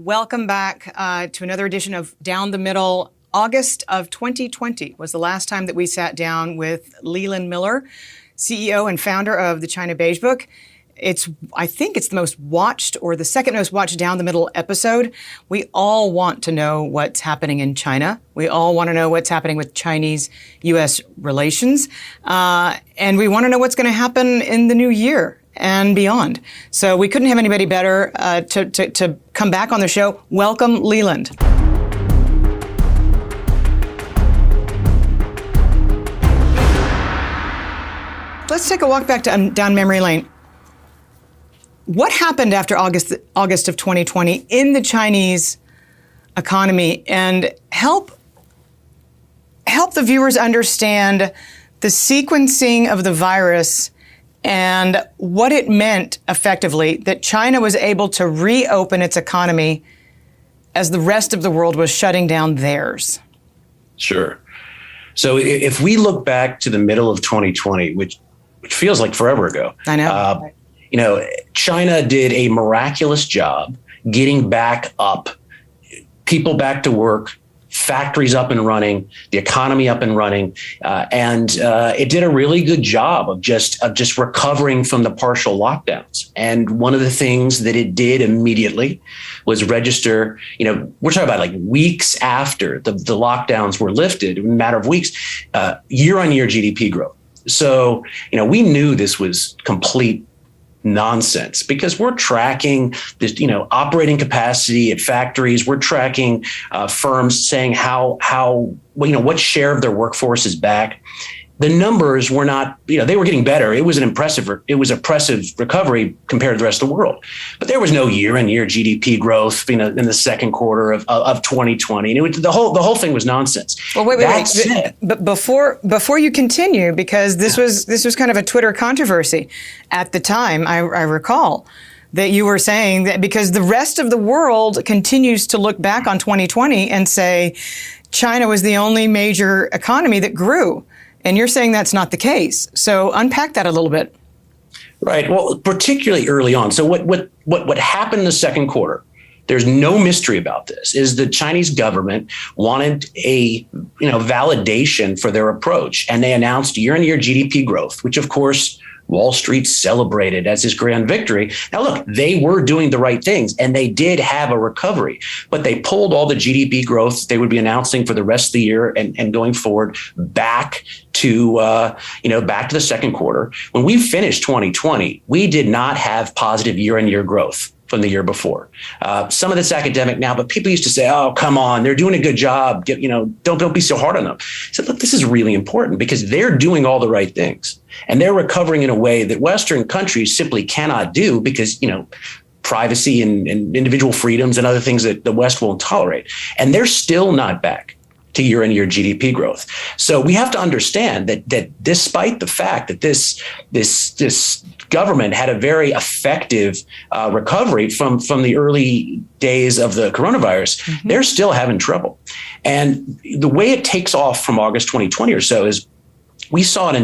Welcome back to another edition of Down the Middle. August of 2020 was the last time that we sat down with Leland Miller, CEO and founder of the China Beige Book. I think it's the most watched or the second most watched Down the Middle episode. We all want to know what's happening in China. We all want to know what's happening with Chinese-U.S. relations. And we want to know what's going to happen in the new year and beyond. So we couldn't have anybody better to come back on the show. Welcome, Leland. Let's take a walk back down memory lane. What happened after August of 2020 in the Chinese economy, and help the viewers understand the sequencing of the virus and what it meant effectively that China was able to reopen its economy as the rest of the world was shutting down theirs? Sure. So if we look back to the middle of 2020, which feels like forever ago, I know. China did a miraculous job getting back up, people back to work, factories up and running, the economy up and running, and it did a really good job of just recovering from the partial lockdowns. And one of the things that it did immediately was register. We're talking about like weeks after the lockdowns were lifted, in a matter of weeks, year-on-year GDP growth. So we knew this was complete nonsense because we're tracking this, operating capacity at factories. We're tracking firms saying how what share of their workforce is back. The numbers were not, they were getting better. It was impressive recovery compared to the rest of the world. But there was no year-on-year GDP growth, in the second quarter of 2020. And the whole thing was nonsense. Well, wait. But before you continue, because this was kind of a Twitter controversy at the time, I recall that you were saying that because the rest of the world continues to look back on 2020 and say China was the only major economy that grew. And you're saying that's not the case. So unpack that a little bit. Right. Well, particularly early on. So what happened in the second quarter, there's no mystery about this, is the Chinese government wanted a validation for their approach. And they announced year-on-year GDP growth, which, of course, Wall Street celebrated as this grand victory. Now, look, they were doing the right things and they did have a recovery, but they pulled all the GDP growth they would be announcing for the rest of the year and going forward back to the second quarter. When we finished 2020, we did not have positive year-on-year growth from the year before. Some of it's academic now, but people used to say, "Oh, come on, they're doing a good job. Don't be so hard on them." I said, look, this is really important because they're doing all the right things and they're recovering in a way that Western countries simply cannot do because, privacy and individual freedoms and other things that the West won't tolerate. And they're still not back to year-on-year GDP growth. So we have to understand that despite the fact that this government had a very effective recovery from the early days of the coronavirus, they're still having trouble. And the way it takes off from August 2020 or so is we saw an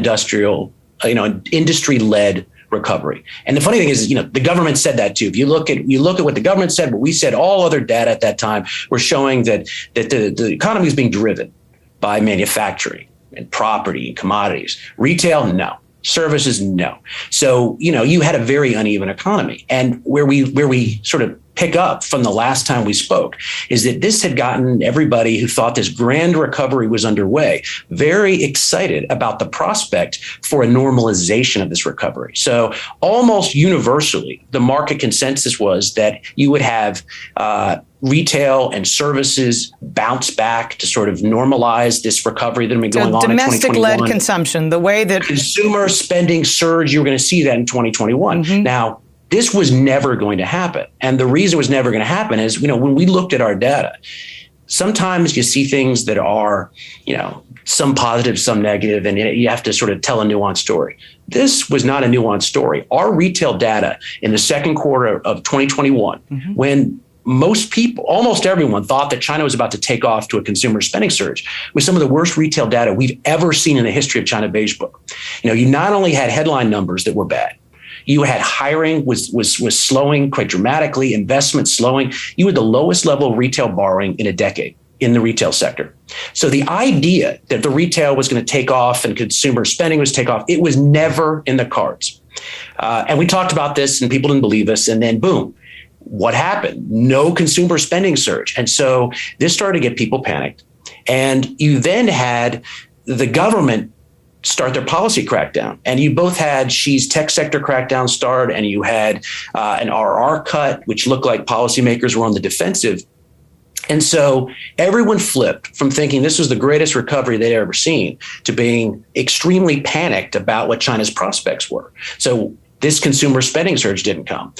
industry-led recovery. And the funny thing is, the government said that too. If you look at what the government said, what we said, all other data at that time were showing that the economy is being driven by manufacturing and property and commodities. Retail, no. Services, no. So, you had a very uneven economy. And where we sort of pick up from the last time we spoke is that this had gotten everybody who thought this grand recovery was underway very excited about the prospect for a normalization of this recovery. So almost universally, the market consensus was that you would have retail and services bounce back to sort of normalize this recovery that had been going on in 2021. Domestic-led consumption, the way that consumer spending surge, you're going to see that in 2021. Now, this was never going to happen. And the reason it was never going to happen is, when we looked at our data, sometimes you see things that are, some positive, some negative, and you have to sort of tell a nuanced story. This was not a nuanced story. Our retail data in the second quarter of 2021, when most people, almost everyone, thought that China was about to take off to a consumer spending surge, with some of the worst retail data we've ever seen in the history of China Beige Book. You not only had headline numbers that were bad, You had hiring was slowing quite dramatically, investment slowing. You had the lowest level of retail borrowing in a decade in the retail sector. So the idea that the retail was going to take off and consumer spending was take off, it was never in the cards. And we talked about this and people didn't believe us. And then boom, what happened? No consumer spending surge. And so this started to get people panicked. And you then had the government start their policy crackdown. And you both had Xi's tech sector crackdown start, and you had an RR cut, which looked like policymakers were on the defensive. And so everyone flipped from thinking this was the greatest recovery they'd ever seen to being extremely panicked about what China's prospects were. So this consumer spending surge didn't come.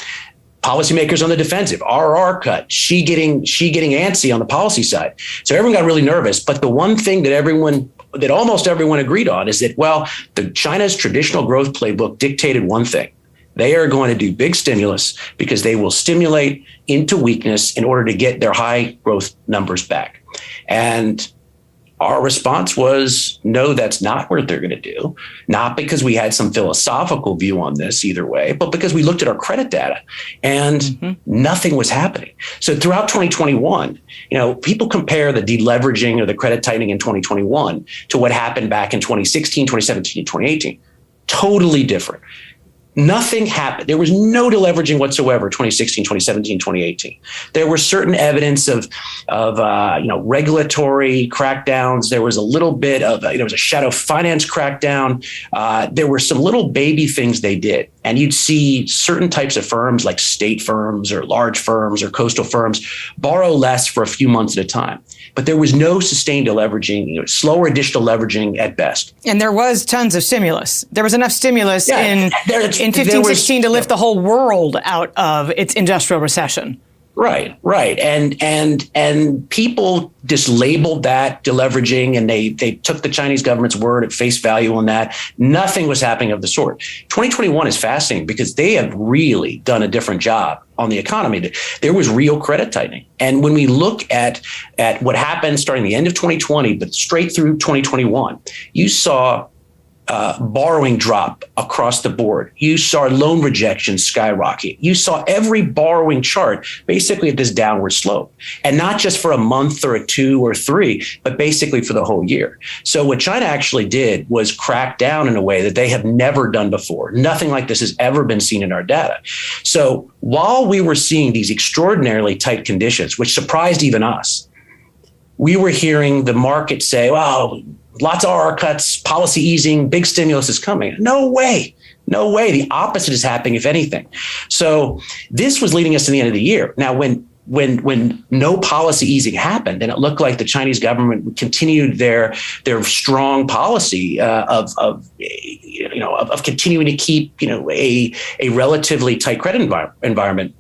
Policymakers on the defensive, RR cut, Xi getting antsy on the policy side. So everyone got really nervous. But the one thing that almost everyone agreed on is that, well, the China's traditional growth playbook dictated one thing. They are going to do big stimulus because they will stimulate into weakness in order to get their high growth numbers back. And our response was, no, that's not what they're going to do. Not because we had some philosophical view on this either way, but because we looked at our credit data and nothing was happening. So throughout 2021, people compare the deleveraging or the credit tightening in 2021 to what happened back in 2016, 2017, 2018. Totally different. Nothing happened. There was no deleveraging whatsoever, 2016, 2017, 2018. There was certain evidence of regulatory crackdowns. There was a little bit of, there was a shadow finance crackdown. There were some little baby things they did. And you'd see certain types of firms like state firms or large firms or coastal firms borrow less for a few months at a time. But there was no sustained deleveraging, slower additional leveraging at best. And there was tons of stimulus. There was enough stimulus in 15, 16 to lift the whole world out of its industrial recession. Right. And people just labeled that deleveraging, and they took the Chinese government's word at face value on that. Nothing was happening of the sort. 2021 is fascinating because they have really done a different job on the economy. There was real credit tightening. And when we look at what happened starting the end of 2020, but straight through 2021, you saw borrowing drop across the board. You saw loan rejections skyrocket. You saw every borrowing chart basically at this downward slope, and not just for a month or a 2 or 3, but basically for the whole year. So what China actually did was crack down in a way that they have never done before. Nothing like this has ever been seen in our data. So while we were seeing these extraordinarily tight conditions, which surprised even us, we were hearing the market say, wow, lots of RR cuts, policy easing, big stimulus is coming. No way. The opposite is happening, if anything. So this was leading us to the end of the year. Now, when no policy easing happened, and it looked like the Chinese government continued their strong policy of continuing to keep a relatively tight credit environment.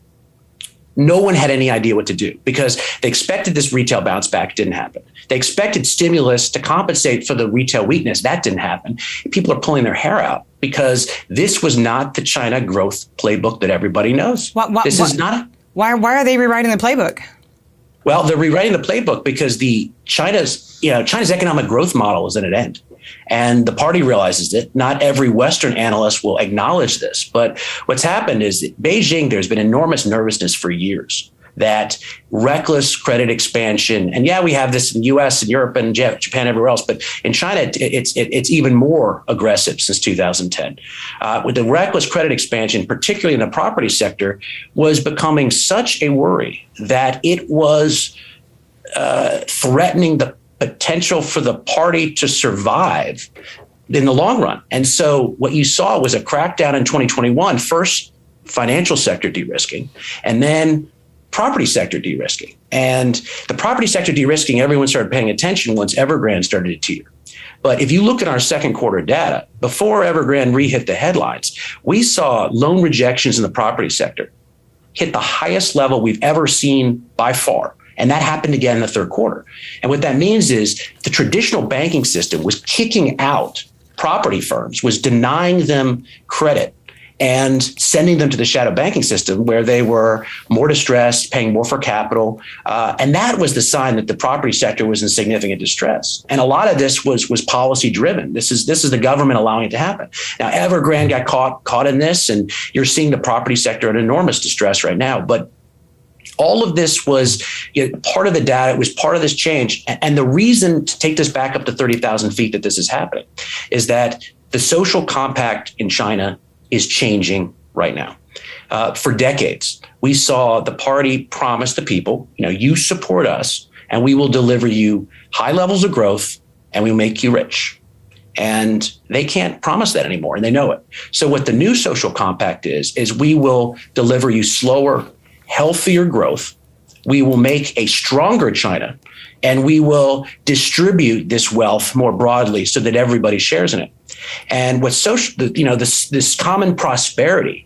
No one had any idea what to do because they expected this retail bounce back. Didn't happen. They expected stimulus to compensate for the retail weakness. That didn't happen. People are pulling their hair out because this was not the China growth playbook that everybody knows. Why are they rewriting the playbook? Well, they're rewriting the playbook because China's economic growth model is at an end. And the party realizes it. Not every Western analyst will acknowledge this. But what's happened is that Beijing, there's been enormous nervousness for years that reckless credit expansion, and we have this in the US and Europe and Japan, everywhere else, but in China, it's even more aggressive since 2010. With the reckless credit expansion, particularly in the property sector, was becoming such a worry that it was threatening the potential for the party to survive in the long run. And so what you saw was a crackdown in 2021, first financial sector de-risking, and then property sector de-risking. And the property sector de-risking, everyone started paying attention once Evergrande started to teeter. But if you look at our second quarter data, before Evergrande re-hit the headlines, we saw loan rejections in the property sector hit the highest level we've ever seen by far. And that happened again in the third quarter. And what that means is the traditional banking system was kicking out property firms, was denying them credit. and sending them to the shadow banking system where they were more distressed, paying more for capital. And that was the sign that the property sector was in significant distress. And a lot of this was policy driven. This is the government allowing it to happen. Now, Evergrande got caught in this, and you're seeing the property sector in enormous distress right now. But all of this was part of the data. It was part of this change. And the reason to take this back up to 30,000 feet that this is happening is that the social compact in China is changing right now. For decades, we saw the party promise the people, you support us and we will deliver you high levels of growth and we make you rich. And they can't promise that anymore, and they know it. So what the new social compact is we will deliver you slower, healthier growth. We will make a stronger China, and we will distribute this wealth more broadly so that everybody shares in it. And what's this common prosperity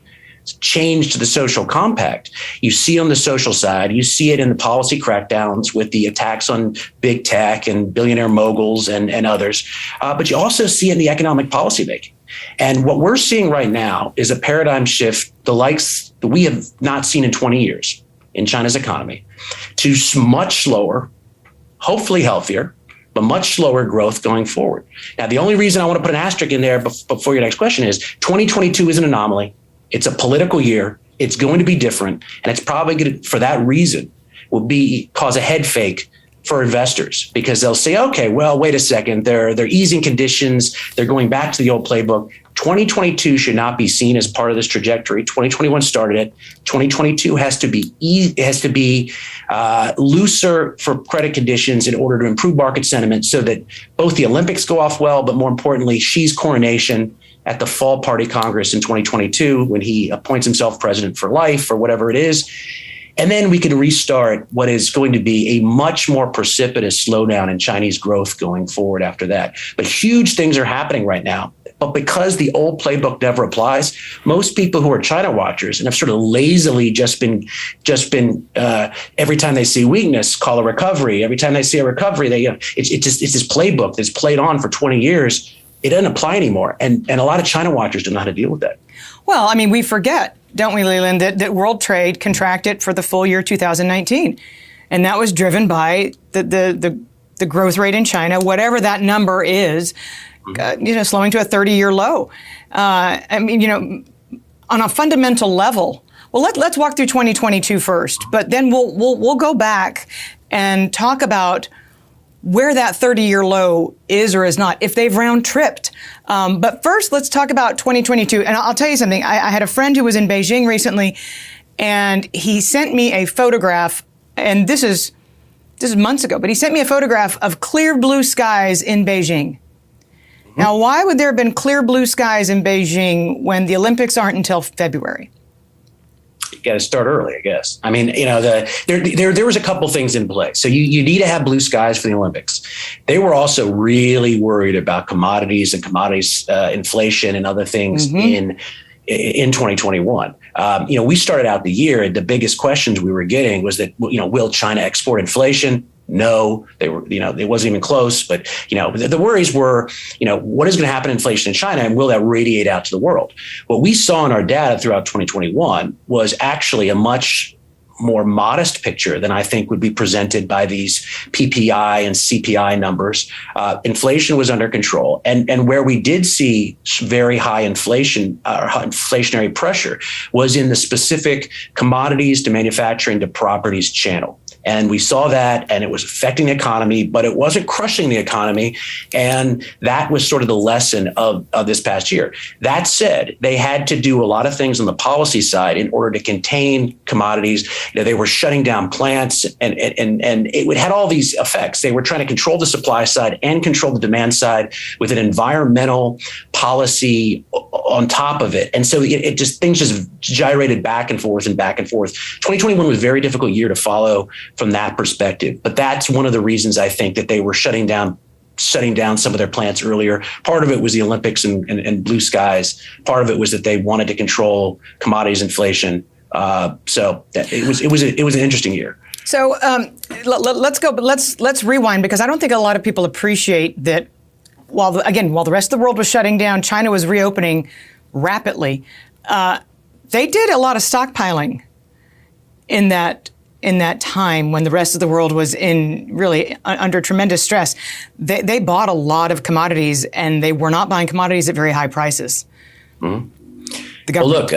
change to the social compact, you see on the social side, you see it in the policy crackdowns with the attacks on big tech and billionaire moguls and others, but you also see it in the economic policy making. And what we're seeing right now is a paradigm shift, the likes that we have not seen in 20 years in China's economy, to much slower, hopefully healthier, but much slower growth going forward. Now, the only reason I want to put an asterisk in there before your next question is 2022 is an anomaly. It's a political year. It's going to be different. And it's probably going to, for that reason, will cause a head fake for investors, because they'll say, okay, well, wait a second, they're easing conditions, they're going back to the old playbook. 2022 should not be seen as part of this trajectory. 2021 started it. 2022 has to be looser for credit conditions in order to improve market sentiment, so that both the Olympics go off well, but more importantly, Xi's coronation at the Fall Party Congress in 2022, when he appoints himself president for life or whatever it is. And then we can restart what is going to be a much more precipitous slowdown in Chinese growth going forward after that. But huge things are happening right now. But because the old playbook never applies, most people who are China watchers and have sort of lazily just been every time they see weakness, call a recovery. Every time they see a recovery, it's this playbook that's played on for 20 years. It doesn't apply anymore. And a lot of China watchers don't know how to deal with that. Well, I mean, we forget, don't we, Leland, that world trade contracted for the full year 2019. And that was driven by the growth rate in China, whatever that number is, slowing to a 30-year low. I mean, on a fundamental level. Well, let's walk through 2022 first, but then we'll go back and talk about where that 30-year low is or is not, if they've round tripped. But first, let's talk about 2022. And I'll tell you something. I had a friend who was in Beijing recently, and he sent me a photograph. And this is months ago, but he sent me a photograph of clear blue skies in Beijing. Mm-hmm. Now, why would there have been clear blue skies in Beijing when the Olympics aren't until February? You got to start early, I guess. I mean, there was a couple things in play. So you need to have blue skies for the Olympics. They were also really worried about commodities and inflation and other things in 2021. We started out the year, and the biggest questions we were getting was that, will China export inflation? No, they were, it wasn't even close. But, the worries were, what is going to happen to inflation in China, and will that radiate out to the world? What we saw in our data throughout 2021 was actually a much more modest picture than I think would be presented by these PPI and CPI numbers. Inflation was under control. And where we did see very high inflation or inflationary pressure was in the specific commodities to manufacturing to properties channel. And we saw that, and it was affecting the economy, but it wasn't crushing the economy. And that was sort of the lesson of this past year. That said, they had to do a lot of things on the policy side in order to contain commodities. They were shutting down plants, and it had all these effects. They were trying to control the supply side and control the demand side with an environmental policy on top of it. And so things just gyrated back and forth and back and forth. 2021 was a very difficult year to follow from that perspective. But that's one of the reasons I think that they were shutting down some of their plants earlier. Part of it was the Olympics and blue skies. Part of it was that they wanted to control commodities inflation. So it was an interesting year. So let's go, but let's rewind, because I don't think a lot of people appreciate that while the rest of the world was shutting down, China was reopening rapidly. They did a lot of stockpiling in that time when the rest of the world was under tremendous stress. They bought a lot of commodities, and they were not buying commodities at very high prices. Mm-hmm. Well, look,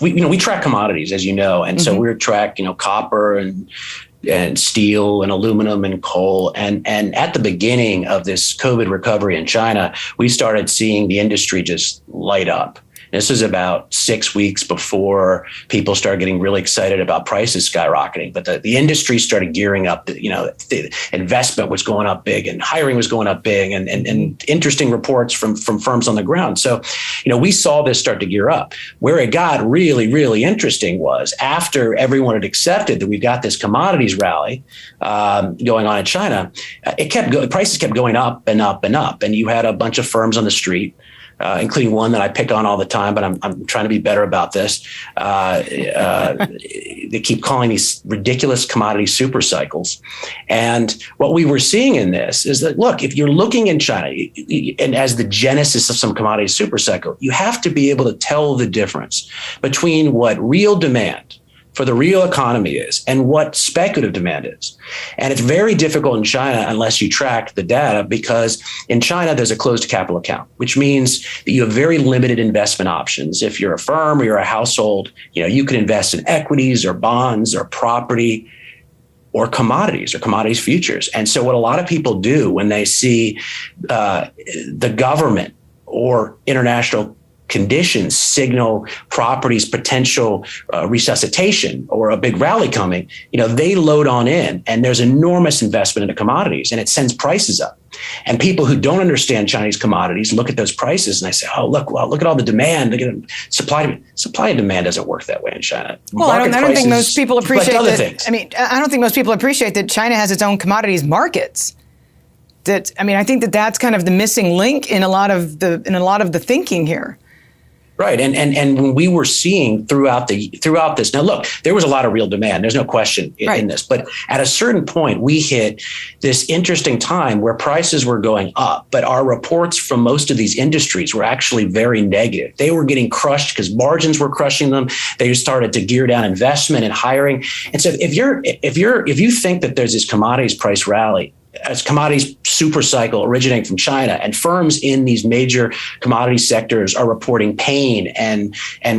we track commodities, as you know, and so we track, copper and steel and aluminum and coal. And at the beginning of this COVID recovery in China, we started seeing the industry just light up. This was about 6 weeks before people started getting really excited about prices skyrocketing. But the industry started gearing up. The investment was going up big, and hiring was going up big, and interesting reports from firms on the ground. So, we saw this start to gear up. Where it got really, really interesting was after everyone had accepted that we've got this commodities rally going on in China, prices kept going up and up and up, and you had a bunch of firms on the street. Including one that I pick on all the time, but I'm trying to be better about this. They keep calling these ridiculous commodity super cycles. And what we were seeing in this is that, look, if you're looking in China and as the genesis of some commodity super cycle, you have to be able to tell the difference between what real demand for the real economy is and what speculative demand is. And it's very difficult in China unless you track the data, because in China, there's a closed capital account, which means that you have very limited investment options. If you're a firm or you're a household, you can invest in equities or bonds or property or commodities futures. And so what a lot of people do when they see the government or international conditions signal properties potential resuscitation or a big rally coming, they load on in, and there's enormous investment into commodities, and it sends prices up. And people who don't understand Chinese commodities look at those prices and they say, "Oh, look at all the demand. Look at supply and demand doesn't work that way in China." Well, I don't think most people appreciate other that. Things. I don't think most people appreciate that China has its own commodities markets. I think that's kind of the missing link in a lot of the thinking here. Right. And when we were seeing throughout this, now look, there was a lot of real demand. There's no question in this. But at a certain point, we hit this interesting time where prices were going up. But our reports from most of these industries were actually very negative. They were getting crushed because margins were crushing them. They started to gear down investment and hiring. And so if you think that there's this commodities price rally, as commodities super cycle originating from China, and firms in these major commodity sectors are reporting pain and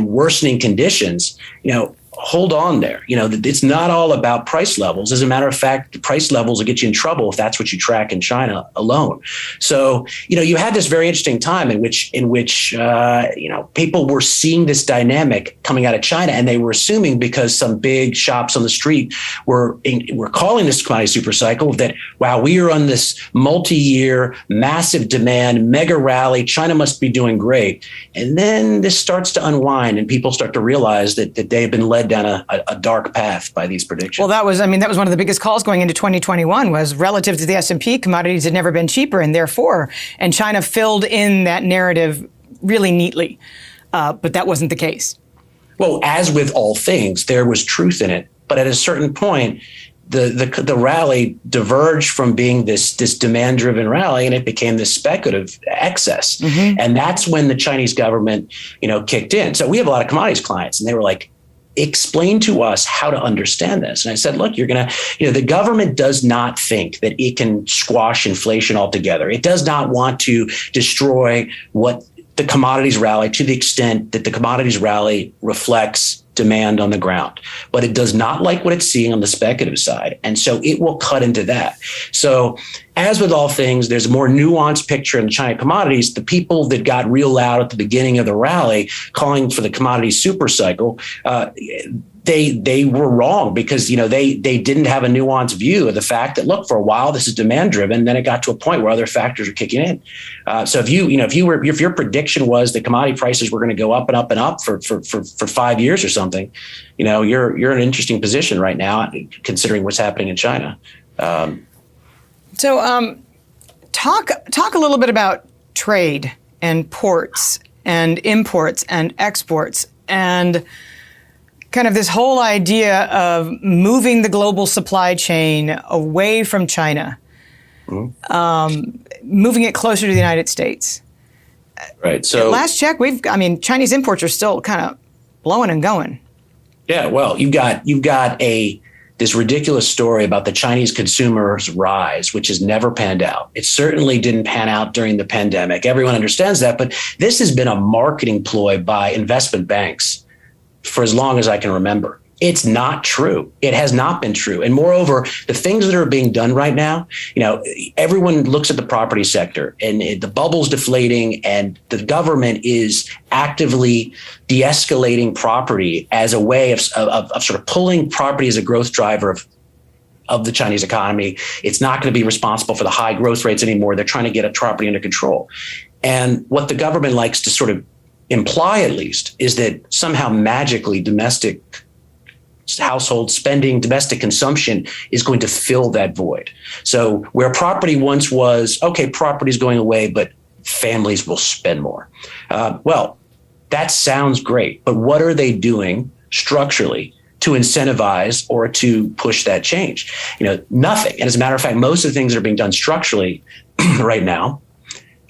worsening conditions, hold on there. It's not all about price levels. As a matter of fact, the price levels will get you in trouble if that's what you track in China alone. So, you had this very interesting time in which people were seeing this dynamic coming out of China, and they were assuming because some big shops on the street were calling this commodity super cycle that, wow, we are on this multi-year massive demand mega rally. China must be doing great. And then this starts to unwind, and people start to realize that they have been led down a dark path by these predictions. Well, that was one of the biggest calls going into 2021 was relative to the S&P, commodities had never been cheaper, and China filled in that narrative really neatly. But that wasn't the case. Well, as with all things, there was truth in it. But at a certain point, the rally diverged from being this demand-driven rally, and it became this speculative excess. Mm-hmm. And that's when the Chinese government, kicked in. So we have a lot of commodities clients, and they were like, explain to us how to understand this. And I said, look, the government does not think that it can squash inflation altogether. It does not want to destroy what the commodities rally to the extent that the commodities rally reflects demand on the ground, but it does not like what it's seeing on the speculative side. And so it will cut into that. So as with all things, there's a more nuanced picture in the China commodities. The people that got real loud at the beginning of the rally calling for the commodity super cycle, they were wrong because, they didn't have a nuanced view of the fact that, look, for a while, this is demand driven. Then it got to a point where other factors are kicking in. So if your prediction was that commodity prices were going to go up and up and up for 5 years or something, you're in an interesting position right now, considering what's happening in China. So talk a little bit about trade and ports and imports and exports and kind of this whole idea of moving the global supply chain away from China, moving it closer to the United States. Right. So last check, Chinese imports are still kind of blowing and going. Yeah. Well, you've got this ridiculous story about the Chinese consumer's rise, which has never panned out. It certainly didn't pan out during the pandemic. Everyone understands that. But this has been a marketing ploy by investment banks for as long as I can remember. It's not true. It has not been true. And moreover, the things that are being done right now, everyone looks at the property sector and the bubble's deflating and the government is actively de-escalating property as a way of sort of pulling property as a growth driver of the Chinese economy. It's not going to be responsible for the high growth rates anymore. They're trying to get a property under control. And what the government likes to sort of imply, at least, is that somehow magically domestic household spending, domestic consumption is going to fill that void. So where property once was, okay, property is going away, but families will spend more. Well, that sounds great, but what are they doing structurally to incentivize or to push that change? Nothing. And as a matter of fact, most of the things that are being done structurally right now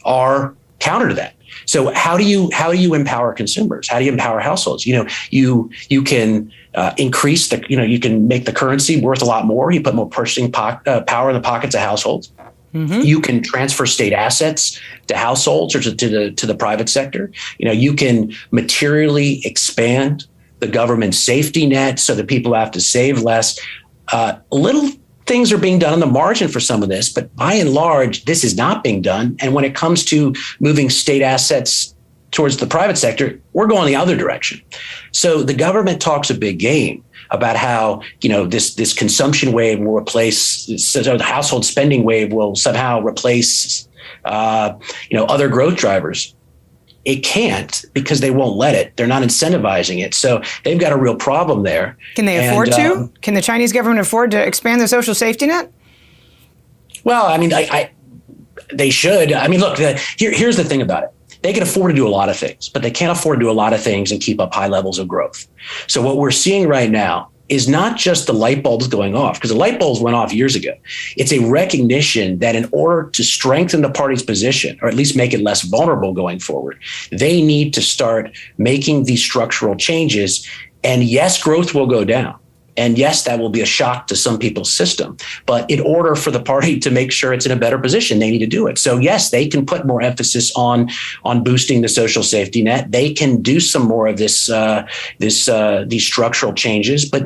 are counter to that. So how do you empower consumers? How do you empower households? You can increase you can make the currency worth a lot more. You put more purchasing power in the pockets of households. Mm-hmm. You can transfer state assets to households or to the private sector. You can materially expand the government safety net so that people have to save less. Little things are being done on the margin for some of this, but by and large, this is not being done. And when it comes to moving state assets towards the private sector, we're going the other direction. So the government talks a big game about how, this consumption wave will replace, the household spending wave will somehow replace, other growth drivers. It can't, because they won't let it. They're not incentivizing it. So they've got a real problem there. Can they afford to? Can the Chinese government afford to expand the social safety net? Well, they should. Look, here's the thing about it. They can afford to do a lot of things, but they can't afford to do a lot of things and keep up high levels of growth. So what we're seeing right now is not just the light bulbs going off, because the light bulbs went off years ago. It's a recognition that in order to strengthen the party's position, or at least make it less vulnerable going forward, they need to start making these structural changes. And yes, growth will go down. And yes, that will be a shock to some people's system. But in order for the party to make sure it's in a better position, they need to do it. So yes, they can put more emphasis on boosting the social safety net. They can do some more of these structural changes, but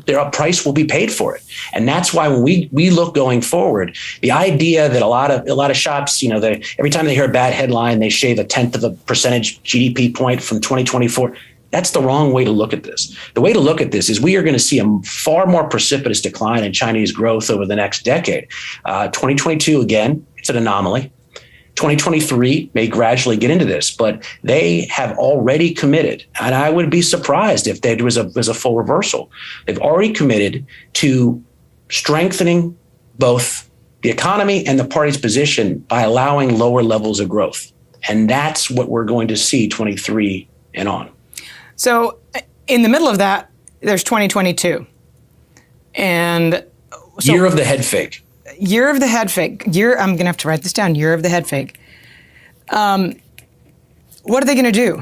their price will be paid for it. And that's why when we look going forward, the idea that a lot of shops, every time they hear a bad headline, they shave 1/10 of a percentage GDP point from 2024. That's the wrong way to look at this. The way to look at this is we are going to see a far more precipitous decline in Chinese growth over the next decade. 2022, again, it's an anomaly. 2023 may gradually get into this, but they have already committed, and I would be surprised if there was a full reversal. They've already committed to strengthening both the economy and the party's position by allowing lower levels of growth. And that's what we're going to see 23 and on. So in the middle of that, there's 2022. And so, year of the head fake. Year of the head fake. I'm going to have to write this down. Year of the head fake. What are they going to do?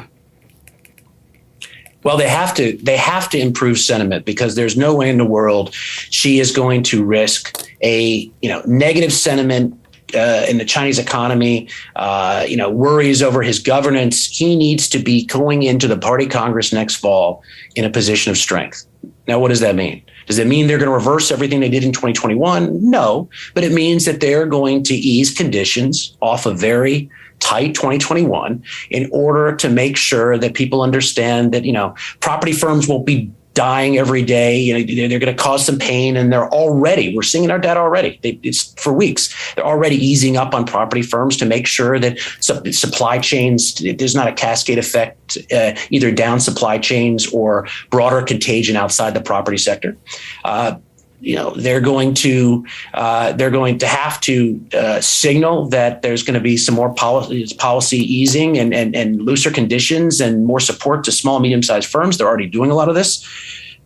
Well, they have to improve sentiment, because there's no way in the world she is going to risk a negative sentiment in the Chinese economy, worries over his governance. He needs to be going into the Party Congress next fall in a position of strength. Now, what does that mean? Does it mean they're going to reverse everything they did in 2021? No, but it means that they're going to ease conditions off a very tight 2021 in order to make sure that people understand that, property firms won't be dying every day. They're going to cause some pain, and we're seeing in our data already. It's for weeks. They're already easing up on property firms to make sure that supply chains, there's not a cascade effect, either down supply chains or broader contagion outside the property sector. They're going to have to signal that there's going to be some more policy easing and looser conditions and more support to small, medium-sized firms. They're already doing a lot of this.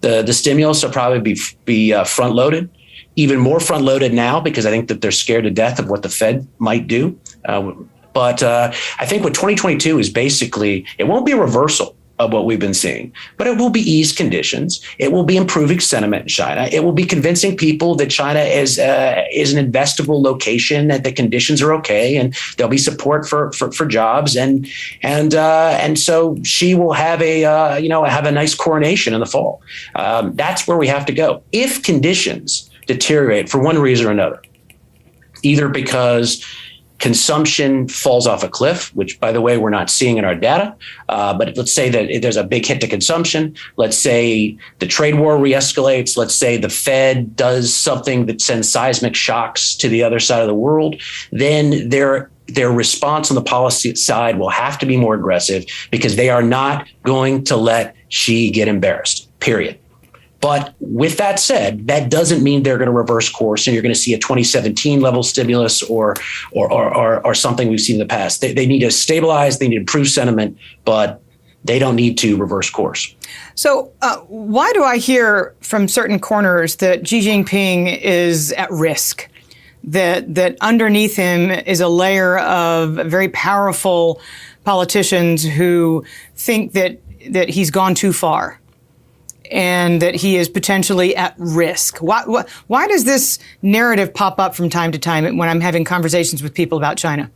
The stimulus will probably be front-loaded, even more front-loaded now, because I think that they're scared to death of what the Fed might do. But I think what 2022 is basically, it won't be a reversal of what we've been seeing, but it will be eased conditions. It will be improving sentiment in China. It will be convincing people that China is an investable location, that the conditions are okay, and there'll be support for jobs, and so she will have a nice coronation in the fall. That's where we have to go. If conditions deteriorate for one reason or another, either because consumption falls off a cliff, which, by the way, we're not seeing in our data. But let's say that there's a big hit to consumption. Let's say the trade war re-escalates. Let's say the Fed does something that sends seismic shocks to the other side of the world. Then their response on the policy side will have to be more aggressive, because they are not going to let Xi get embarrassed, period. But with that said, that doesn't mean they're going to reverse course and you're going to see a 2017 level stimulus or something we've seen in the past. They need to stabilize, they need to improve sentiment, but they don't need to reverse course. So why do I hear from certain corners that Xi Jinping is at risk? That underneath him is a layer of very powerful politicians who think that he's gone too far, and that he is potentially at risk. Why does this narrative pop up from time to time when I'm having conversations with people about China?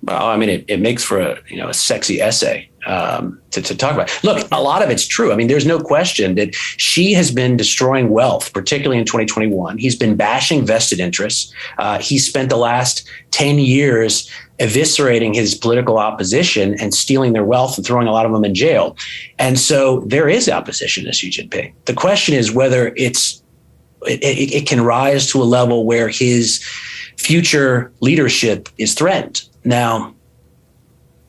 Well, I mean, it makes for a sexy essay to talk about. Look, a lot of it's true. I mean, there's no question that Xi has been destroying wealth, particularly in 2021. He's been bashing vested interests. He spent the last 10 years eviscerating his political opposition and stealing their wealth and throwing a lot of them in jail. And so there is opposition to Xi Jinping. The question is whether it can rise to a level where his future leadership is threatened. Now,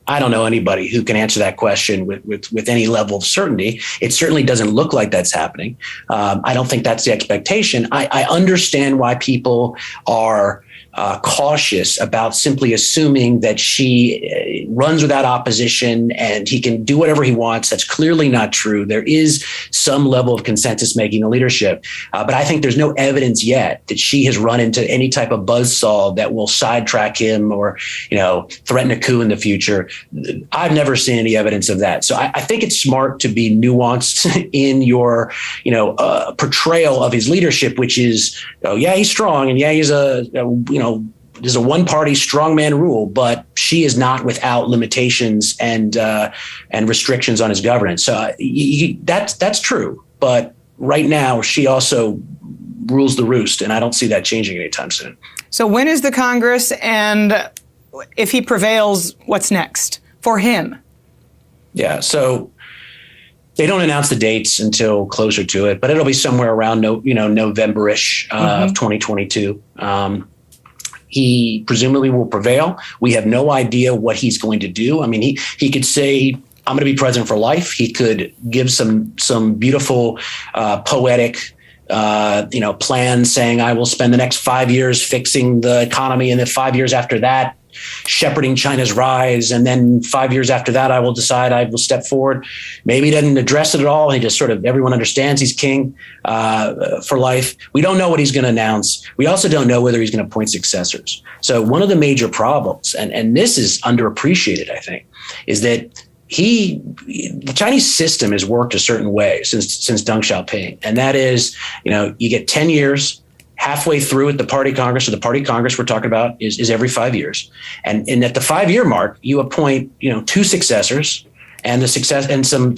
I don't know anybody who can answer that question with any level of certainty. It certainly doesn't look like that's happening. I don't think that's the expectation. I understand why people are cautious about simply assuming that Xi runs without opposition and he can do whatever he wants. That's clearly not true. There is some level of consensus making in leadership, but I think there's no evidence yet that Xi has run into any type of buzzsaw that will sidetrack him or, threaten a coup in the future. I've never seen any evidence of that. So I think it's smart to be nuanced in your, portrayal of his leadership, which is, oh yeah, he's strong, and yeah, he's there's a one-party strongman rule, but Xi is not without limitations and restrictions on his governance. So that's true. But right now, Xi also rules the roost, and I don't see that changing anytime soon. So when is the Congress, and if he prevails, what's next for him? Yeah, so they don't announce the dates until closer to it, but it'll be somewhere around November-ish of 2022. He presumably will prevail. We have no idea what he's going to do. I mean, he could say, I'm going to be president for life. He could give some beautiful poetic plan saying, I will spend the next 5 years fixing the economy, and then 5 years after that, shepherding China's rise. And then 5 years after that, I will decide I will step forward. Maybe he doesn't address it at all. He just everyone understands he's king for life. We don't know what he's going to announce. We also don't know whether he's going to appoint successors. So one of the major problems, and this is underappreciated, I think, is that the Chinese system has worked a certain way since Deng Xiaoping. And that is, you get 10 years. Halfway through at the party Congress, or the party Congress we're talking about is every 5 years. And at the 5 year mark, you appoint, two successors and some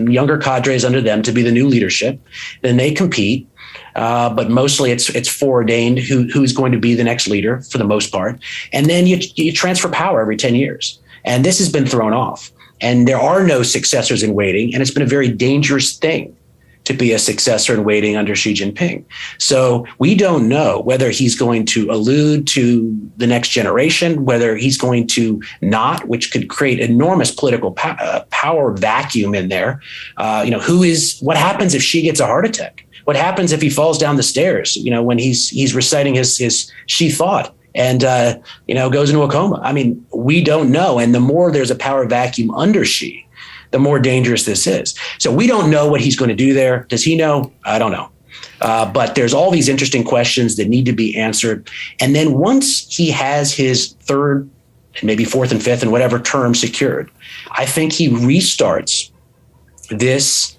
younger cadres under them to be the new leadership. Then they compete. But mostly it's foreordained who's going to be the next leader for the most part. And then you transfer power every 10 years. And this has been thrown off. And there are no successors in waiting. And it's been a very dangerous thing to be a successor in waiting under Xi Jinping. So we don't know whether he's going to allude to the next generation, whether he's going to not, which could create enormous political power vacuum in there. What happens if Xi gets a heart attack? What happens if he falls down the stairs, when he's reciting his Xi thought and, goes into a coma? I mean, we don't know. And the more there's a power vacuum under Xi, the more dangerous this is. So we don't know what he's going to do there. Does he know? I don't know. But there's all these interesting questions that need to be answered. And then once he has his third maybe fourth and fifth and whatever term secured. I think he restarts this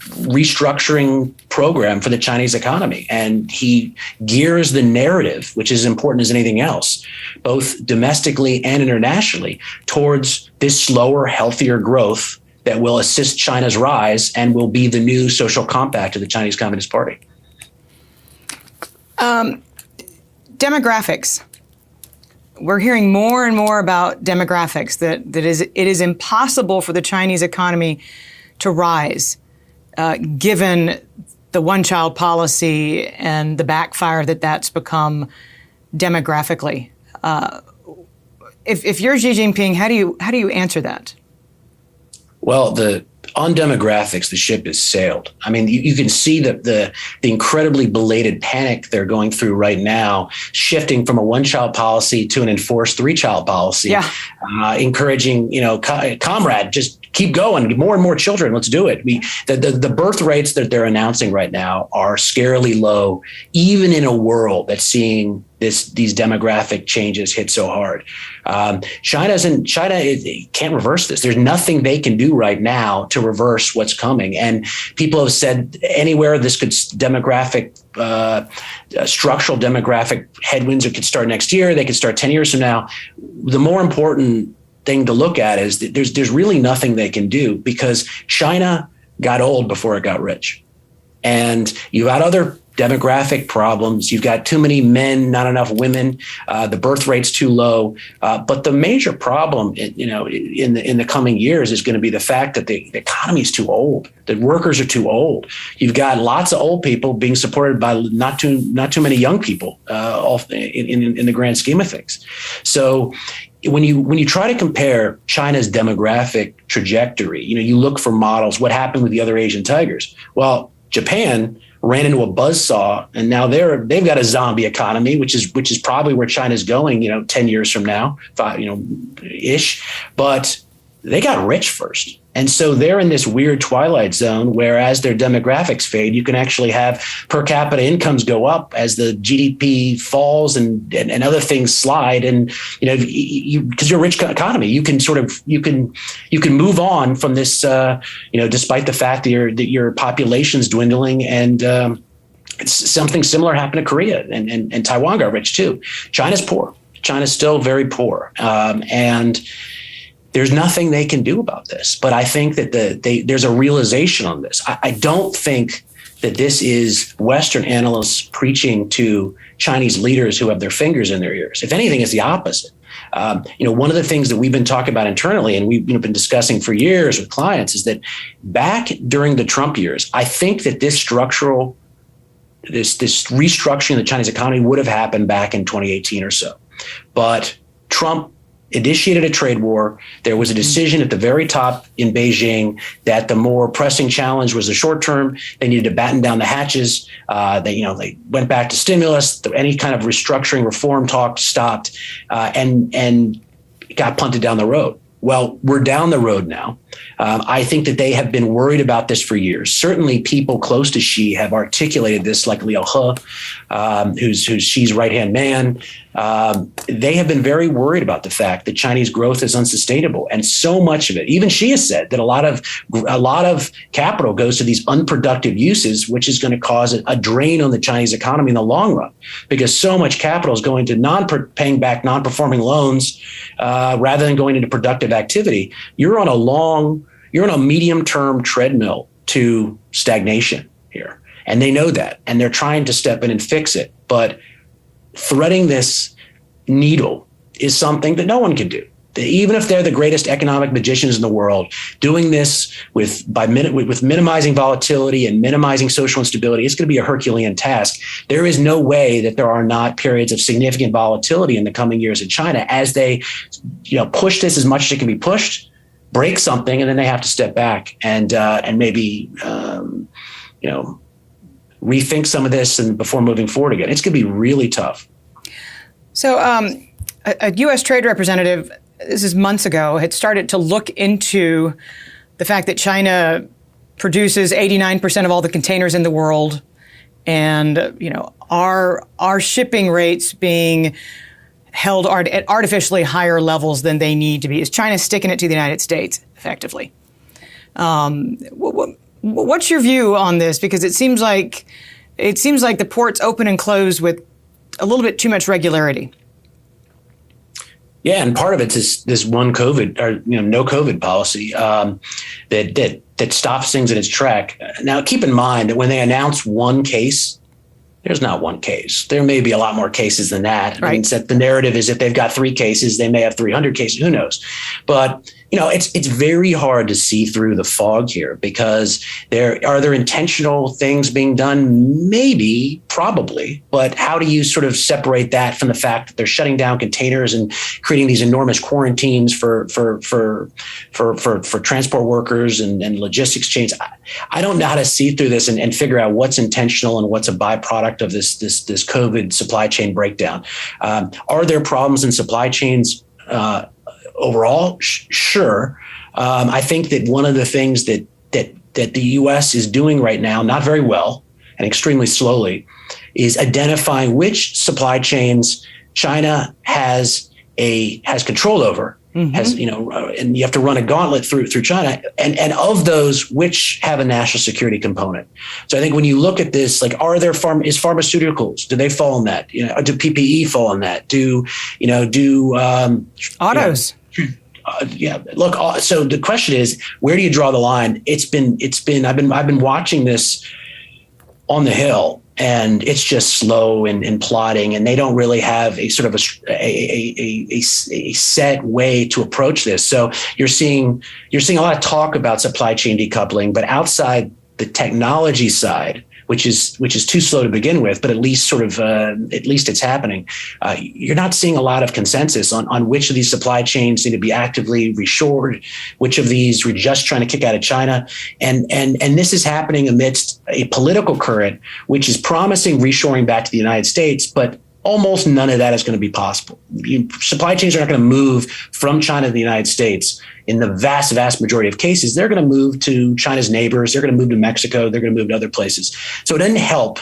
restructuring program for the Chinese economy. And he gears the narrative, which is important as anything else, both domestically and internationally, towards this slower, healthier growth that will assist China's rise and will be the new social compact of the Chinese Communist Party. Demographics. We're hearing more and more about demographics, that it is impossible for the Chinese economy to rise, given the one-child policy and the backfire that's become demographically. If you're Xi Jinping, how do you answer that? Well, on demographics, the ship has sailed. I mean, you can see that the incredibly belated panic they're going through right now, shifting from a one-child policy to an enforced three-child policy, encouraging, comrade, just keep going, more and more children, let's do it. The birth rates that they're announcing right now are scarily low, even in a world that's seeing these demographic changes hit so hard. China can't reverse this. There's nothing they can do right now to reverse what's coming. And people have said anywhere this could structural demographic headwinds, it could start next year. They could start 10 years from now. The more important thing to look at is that there's really nothing they can do, because China got old before it got rich. And you've got other demographic problems. You've got too many men, not enough women. The birth rate's too low. But the major problem, in the coming years is going to be the fact that the economy is too old. The workers are too old. You've got lots of old people being supported by not too many young people in the grand scheme of things. So when you try to compare China's demographic trajectory, you look for models. What happened with the other Asian tigers? Well, Japan ran into a buzzsaw, and now they've got a zombie economy, which is probably where China's going, 10 years from now, ish. But they got rich first. And so they're in this weird twilight zone where, as their demographics fade, you can actually have per capita incomes go up as the GDP falls and other things slide. And, because you're a rich economy, you can move on from this, despite the fact that your population's dwindling. And something similar happened to Korea, and Taiwan got rich too. China's poor. China's still very poor. And there's nothing they can do about this. But I think that there's a realization on this. I don't think that this is Western analysts preaching to Chinese leaders who have their fingers in their ears. If anything, it's the opposite. One of the things that we've been talking about internally, and we've been discussing for years with clients, is that back during the Trump years, I think that this restructuring of the Chinese economy would have happened back in 2018 or so. But Trump initiated a trade war. There was a decision at the very top in Beijing that the more pressing challenge was the short term. They needed to batten down the hatches. They went back to stimulus. Any kind of restructuring reform talk stopped, and got punted down the road. Well, we're down the road now. I think that they have been worried about this for years. Certainly people close to Xi have articulated this, like Liu He, who's Xi's right-hand man. They have been very worried about the fact that Chinese growth is unsustainable. And so much of it, even Xi has said that a lot of capital goes to these unproductive uses, which is going to cause a drain on the Chinese economy in the long run, because so much capital is going to paying back non-performing loans rather than going into productive activity. You're on a medium-term treadmill to stagnation here. And they know that, and they're trying to step in and fix it. But threading this needle is something that no one can do. Even if they're the greatest economic magicians in the world, doing this with minimizing volatility and minimizing social instability, it's going to be a Herculean task. There is no way that there are not periods of significant volatility in the coming years in China as they, push this as much as it can be pushed, break something, and then they have to step back and maybe rethink some of this and before moving forward again. It's going to be really tough. So a U.S. trade representative, this is months ago, had started to look into the fact that China produces 89% of all the containers in the world, and our shipping rates being held at artificially higher levels than they need to be? Is China sticking it to the United States effectively? What's your view on this? Because it seems like the ports open and close with a little bit too much regularity. Yeah, and part of it's this one COVID or no COVID policy that stops things in its track. Now, keep in mind that when they announce one case, there's not one case. There may be a lot more cases than that. Right. I mean, the narrative is if they've got 3 cases, they may have 300 cases. Who knows? But it's very hard to see through the fog here because there intentional things being done? Maybe, probably. But how do you sort of separate that from the fact that they're shutting down containers and creating these enormous quarantines for transport workers and logistics chains? I don't know how to see through this and figure out what's intentional and what's a byproduct of this COVID supply chain breakdown. Are there problems in supply chains overall? Sure. I think that one of the things that the U.S. is doing right now, not very well and extremely slowly, is identifying which supply chains China has control over. Mm-hmm. And you have to run a gauntlet through China, and of those, which have a national security component. So I think when you look at this, like, is pharmaceuticals, do they fall in that? Do PPE fall in that? Do autos? Yeah. Look. So the question is, where do you draw the line? I've been watching this on the Hill, and it's just slow and plodding, and they don't really have a sort of a set way to approach this. So you're seeing a lot of talk about supply chain decoupling, but outside the technology side, which is too slow to begin with, but at least it's happening. You're not seeing a lot of consensus on which of these supply chains need to be actively reshored, which of these we're just trying to kick out of China, and this is happening amidst a political current which is promising reshoring back to the United States, but almost none of that is going to be possible. Supply chains are not going to move from China to the United States. In the vast, vast majority of cases, they're going to move to China's neighbors. They're going to move to Mexico. They're going to move to other places. So it doesn't help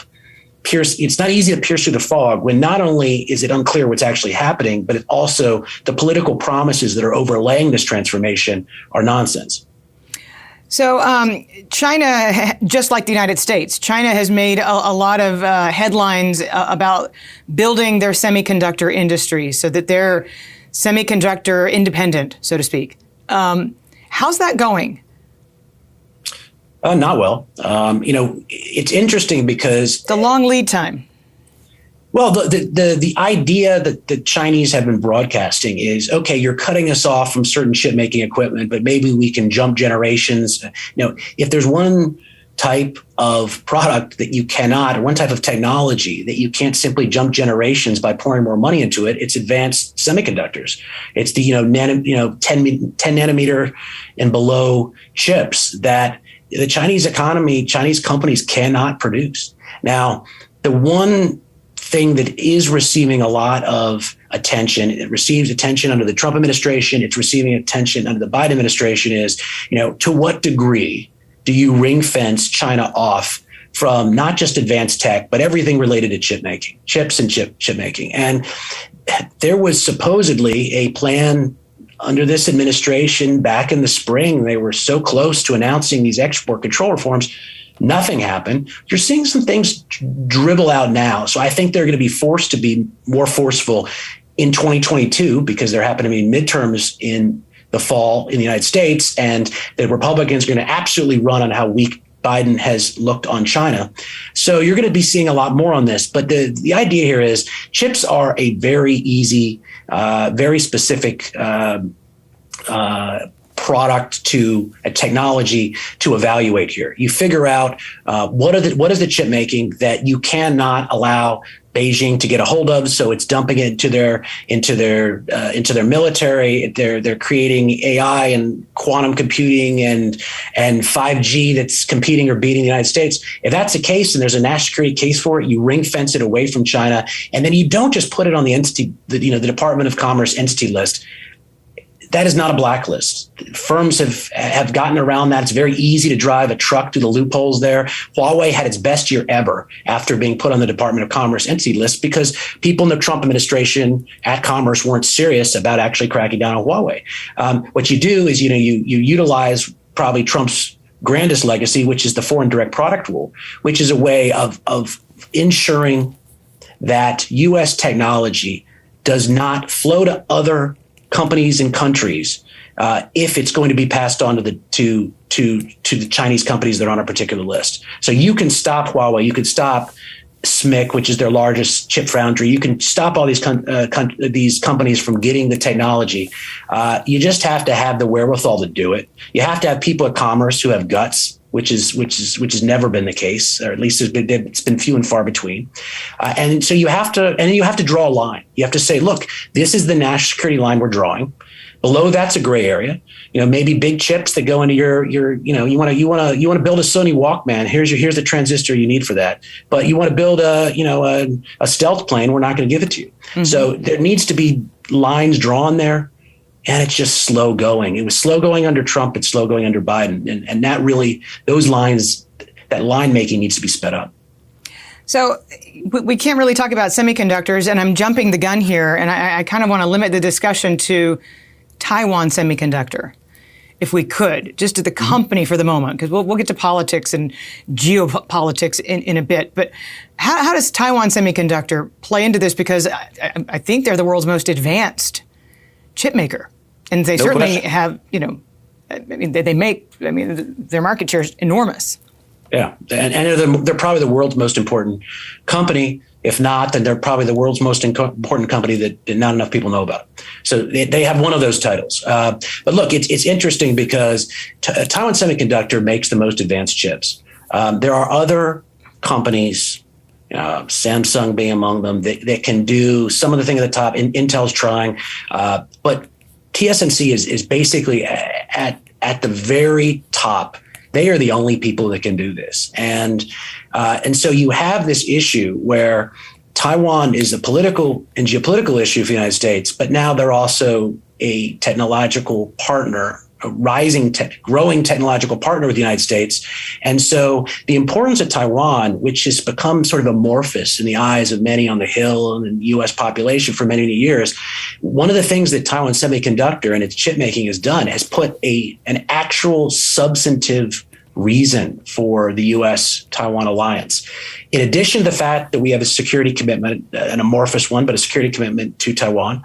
pierce. It's not easy to pierce through the fog when not only is it unclear what's actually happening, but it also the political promises that are overlaying this transformation are nonsense. So China, just like the United States, China has made a lot of headlines about building their semiconductor industry so that they're semiconductor independent, so to speak. How's that going? Not well. It's interesting because the long lead time. Well, the idea that the Chinese have been broadcasting is, okay, you're cutting us off from certain chip making equipment, but maybe we can jump generations. If there's one type of product that you cannot, or one type of technology that you can't simply jump generations by pouring more money into it, it's advanced semiconductors. It's the 10 nanometer and below chips that the Chinese economy, Chinese companies cannot produce. Now, the one thing that is receiving a lot of attention, it receives attention under the Trump administration, it's receiving attention under the Biden administration, is, to what degree do you ring fence China off from not just advanced tech, but everything related to chip making, chips and chip making? And there was supposedly a plan under this administration back in the spring. They were so close to announcing these export control reforms. Nothing happened. You're seeing some things dribble out now. So I think they're going to be forced to be more forceful in 2022 because there happen to be midterms in the fall in the United States, and the Republicans are going to absolutely run on how weak Biden has looked on China. So you're going to be seeing a lot more on this. But the idea here is chips are a very easy, very specific product to a technology to evaluate here. You figure out what is the chip making that you cannot allow Beijing to get a hold of, so it's dumping it into their military. They're creating AI and quantum computing and 5G that's competing or beating the United States. If that's the case, and there's a national security case for it, you ring fence it away from China, and then you don't just put it on the Department of Commerce entity list. that is not a blacklist. Firms have gotten around that. It's very easy to drive a truck through the loopholes there. Huawei had its best year ever after being put on the Department of Commerce entity list because people in the Trump administration at Commerce weren't serious about actually cracking down on Huawei. What you do is, you utilize probably Trump's grandest legacy, which is the foreign direct product rule, which is a way of ensuring that U.S. technology does not flow to other companies and countries if it's going to be passed on to the Chinese companies that are on a particular list. So you can stop Huawei, you can stop SMIC, which is their largest chip foundry. You can stop all these companies from getting the technology. You just have to have the wherewithal to do it. You have to have people at Commerce who have guts, which has never been the case, or at least it's been few and far between. And so you have to draw a line. You have to say, look, this is the national security line we're drawing. Below that's a gray area. Maybe big chips that go into your you want to build a Sony Walkman. Here's the transistor you need for that. But you want to build a stealth plane, we're not going to give it to you. Mm-hmm. So there needs to be lines drawn there. And it's just slow going. It was slow going under Trump. It's slow going under Biden. And that really, that line making needs to be sped up. So we can't really talk about semiconductors, and I'm jumping the gun here, and I kind of want to limit the discussion to Taiwan Semiconductor, if we could, just to the company for the moment, because we'll get to politics and geopolitics in a bit. But how does Taiwan Semiconductor play into this? Because I think they're the world's most advanced chip maker. And they certainly have, their market share is enormous. Yeah, and they're probably the world's most important company. If not, then they're probably the world's most important company that not enough people know about. So they have one of those titles. But look, it's interesting because Taiwan Semiconductor makes the most advanced chips. There are other companies, Samsung being among them, that can do some of the things at the top. Intel's trying, but TSMC is basically at the very top. They are the only people that can do this. And so you have this issue where Taiwan is a political and geopolitical issue for the United States, but now they're also a technological partner, a growing technological partner with the United States. And so the importance of Taiwan, which has become sort of amorphous in the eyes of many on the Hill and the U.S. population for many, many years, one of the things that Taiwan Semiconductor and its chip making has done has put an actual substantive reason for the U.S.-Taiwan alliance. In addition to the fact that we have a security commitment, an amorphous one, but a security commitment to Taiwan,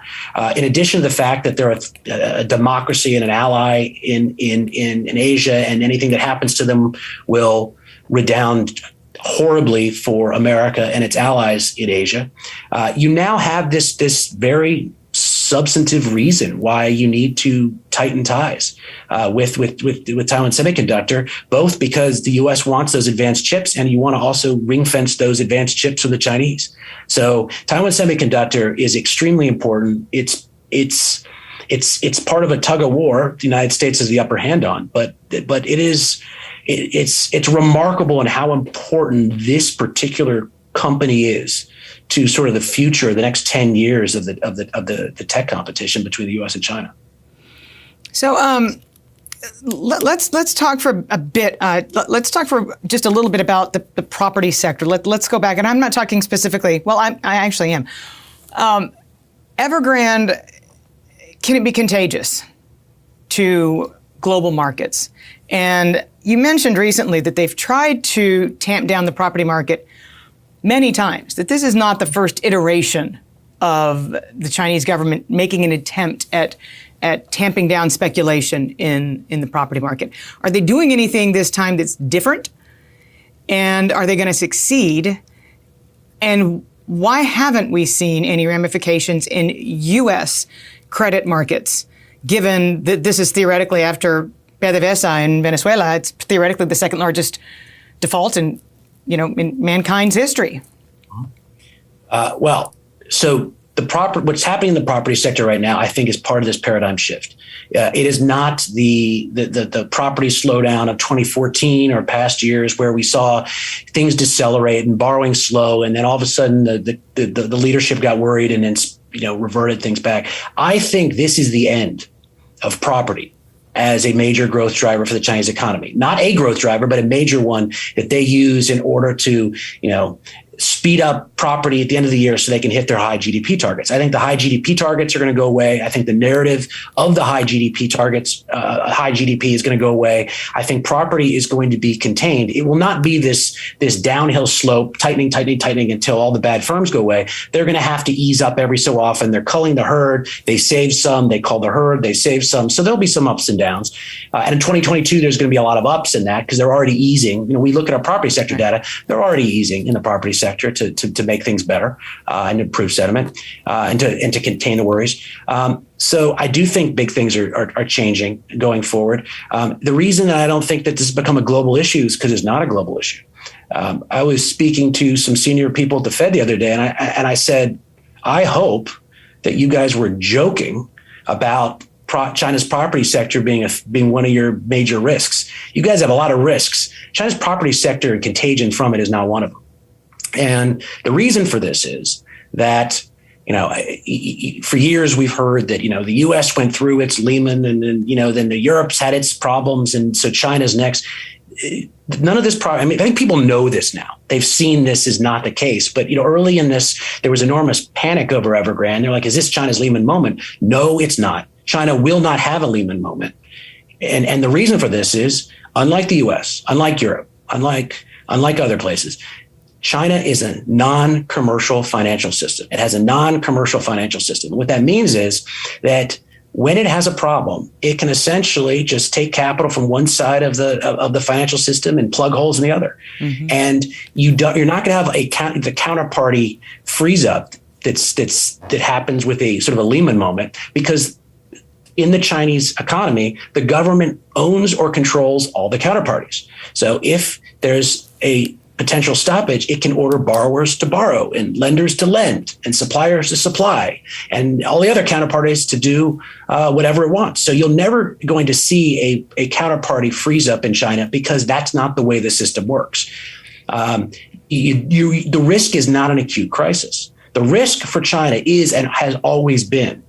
in addition to the fact that they're a democracy and an ally in Asia, and anything that happens to them will redound horribly for America and its allies in Asia, you now have this very substantive reason why you need to tighten ties with Taiwan Semiconductor, both because the U.S. wants those advanced chips, and you want to also ring fence those advanced chips from the Chinese. So Taiwan Semiconductor is extremely important. It's part of a tug of war the United States has the upper hand on, but it's remarkable in how important this particular company is to sort of the future, the next 10 years of the tech competition between the U.S. and China. So let's talk for a bit. Let's talk for just a little bit about the property sector. Let's go back, and I'm not talking specifically. Well, I actually am. Evergrande, can it be contagious to global markets? And you mentioned recently that they've tried to tamp down the property market many times, that this is not the first iteration of the Chinese government making an attempt at tamping down speculation in the property market. Are they doing anything this time that's different? And are they going to succeed? And why haven't we seen any ramifications in U.S. credit markets, given that this is theoretically, after PDVSA in Venezuela, it's theoretically the second largest default in mankind's history? So what's happening in the property sector right now, I think, is part of this paradigm shift. It is not the property slowdown of 2014 or past years where we saw things decelerate and borrowing slow, and then all of a sudden the leadership got worried and then reverted things back. I think this is the end of property as a major growth driver for the Chinese economy. Not a growth driver, but a major one that they use in order to, speed up property at the end of the year so they can hit their high GDP targets. I think the high GDP targets are going to go away. I think the narrative of the high GDP targets, high GDP is going to go away. I think property is going to be contained. It will not be this downhill slope, tightening until all the bad firms go away. They're going to have to ease up every so often. They're culling the herd. They save some, they cull the herd, they save some. So there'll be some ups and downs. And in 2022, there's going to be a lot of ups in that because they're already easing. We look at our property sector data, they're already easing in the property sector to make things better and improve sentiment and to contain the worries. So I do think big things are changing going forward. The reason that I don't think that this has become a global issue is because it's not a global issue. I was speaking to some senior people at the Fed the other day, and I said, I hope that you guys were joking about China's property sector being one of your major risks. You guys have a lot of risks. China's property sector and contagion from it is not one of them. And the reason for this is that, for years we've heard that, the U.S. went through its Lehman and then the Europe's had its problems. And so China's next. None of this I think people know this now. They've seen this is not the case. But, early in this, there was enormous panic over Evergrande. They're like, is this China's Lehman moment? No, it's not. China will not have a Lehman moment. And the reason for this is, unlike the U.S., unlike Europe, unlike other places, China is a non-commercial financial system. It has a non-commercial financial system. What that means is that when it has a problem, it can essentially just take capital from one side of the financial system and plug holes in the other. Mm-hmm. And you're not going to have the counterparty freeze up that happens with a sort of a Lehman moment, because in the Chinese economy, the government owns or controls all the counterparties. So if there's a potential stoppage, it can order borrowers to borrow and lenders to lend and suppliers to supply and all the other counterparties to do whatever it wants. So you're never going to see a counterparty freeze up in China because that's not the way the system works. The risk is not an acute crisis. The risk for China is and has always been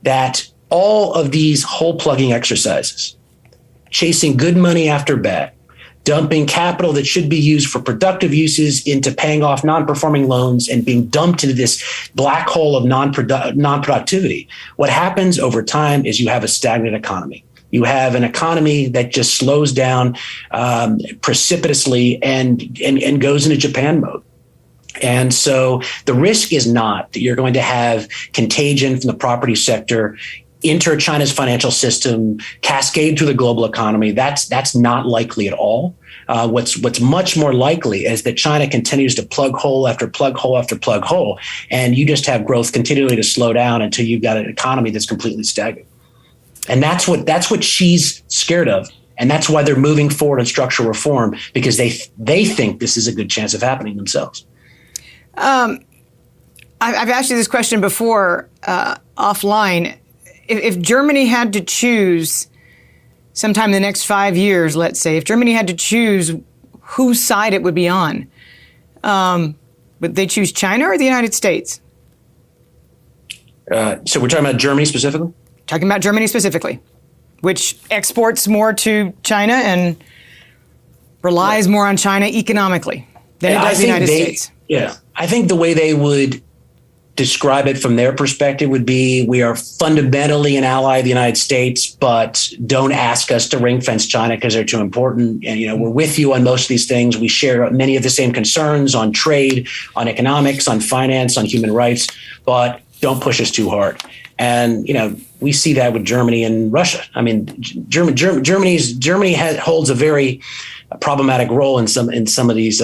that all of these hole plugging exercises, chasing good money after bad, dumping capital that should be used for productive uses into paying off non-performing loans and being dumped into this black hole of non-productivity. What happens over time is you have a stagnant economy. You have an economy that just slows down precipitously and goes into Japan mode. And so the risk is not that you're going to have contagion from the property sector enter China's financial system, cascade through the global economy. That's not likely at all. What's much more likely is that China continues to plug hole after plug hole after plug hole, and you just have growth continually to slow down until you've got an economy that's completely stagnant. And that's what Xi's scared of, and that's why they're moving forward on structural reform, because they think this is a good chance of happening themselves. I've asked you this question before offline. If Germany had to choose sometime in the next 5 years, let's say, if Germany had to choose whose side it would be on, would they choose China or the United States? So we're talking about Germany specifically? Talking about Germany specifically, which exports more to China and relies more on China economically than it does the United States. Yeah, I think the way they would describe it from their perspective would be, we are fundamentally an ally of the United States, but don't ask us to ring fence China because they're too important. And, we're with you on most of these things. We share many of the same concerns on trade, on economics, on finance, on human rights, but don't push us too hard. And, we see that with Germany and Russia. I mean, Germany holds a very problematic role in some of these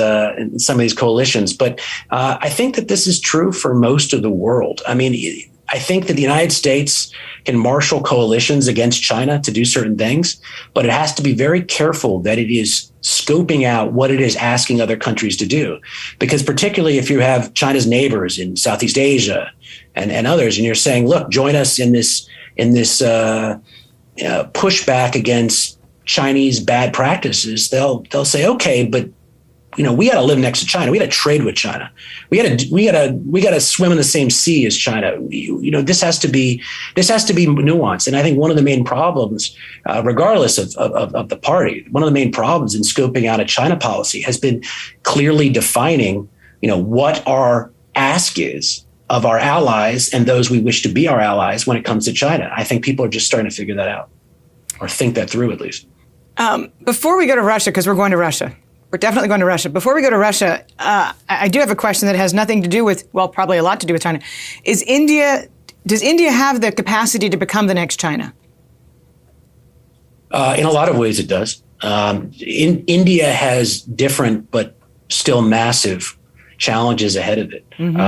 coalitions. But I think that this is true for most of the world. I mean, I think that the United States can marshal coalitions against China to do certain things, but it has to be very careful that it is scoping out what it is asking other countries to do. Because particularly if you have China's neighbors in Southeast Asia and others, and you're saying, look, join us in this pushback against Chinese bad practices, they'll say, okay, but we got to live next to China. We got to trade with China. We got to swim in the same sea as China. This has to be nuanced. And I think one of the main problems, regardless of the party, one of the main problems in scoping out a China policy has been clearly defining, what our ask is of our allies and those we wish to be our allies when it comes to China. I think people are just starting to figure that out, or think that through at least. Before we go to Russia, because we're going to Russia. We're definitely going to Russia. Before we go to Russia, I do have a question that has nothing to do with, well, probably a lot to do with China. Does India have the capacity to become the next China? In a lot of ways, it does. India has different but still massive challenges ahead of it. Mm-hmm.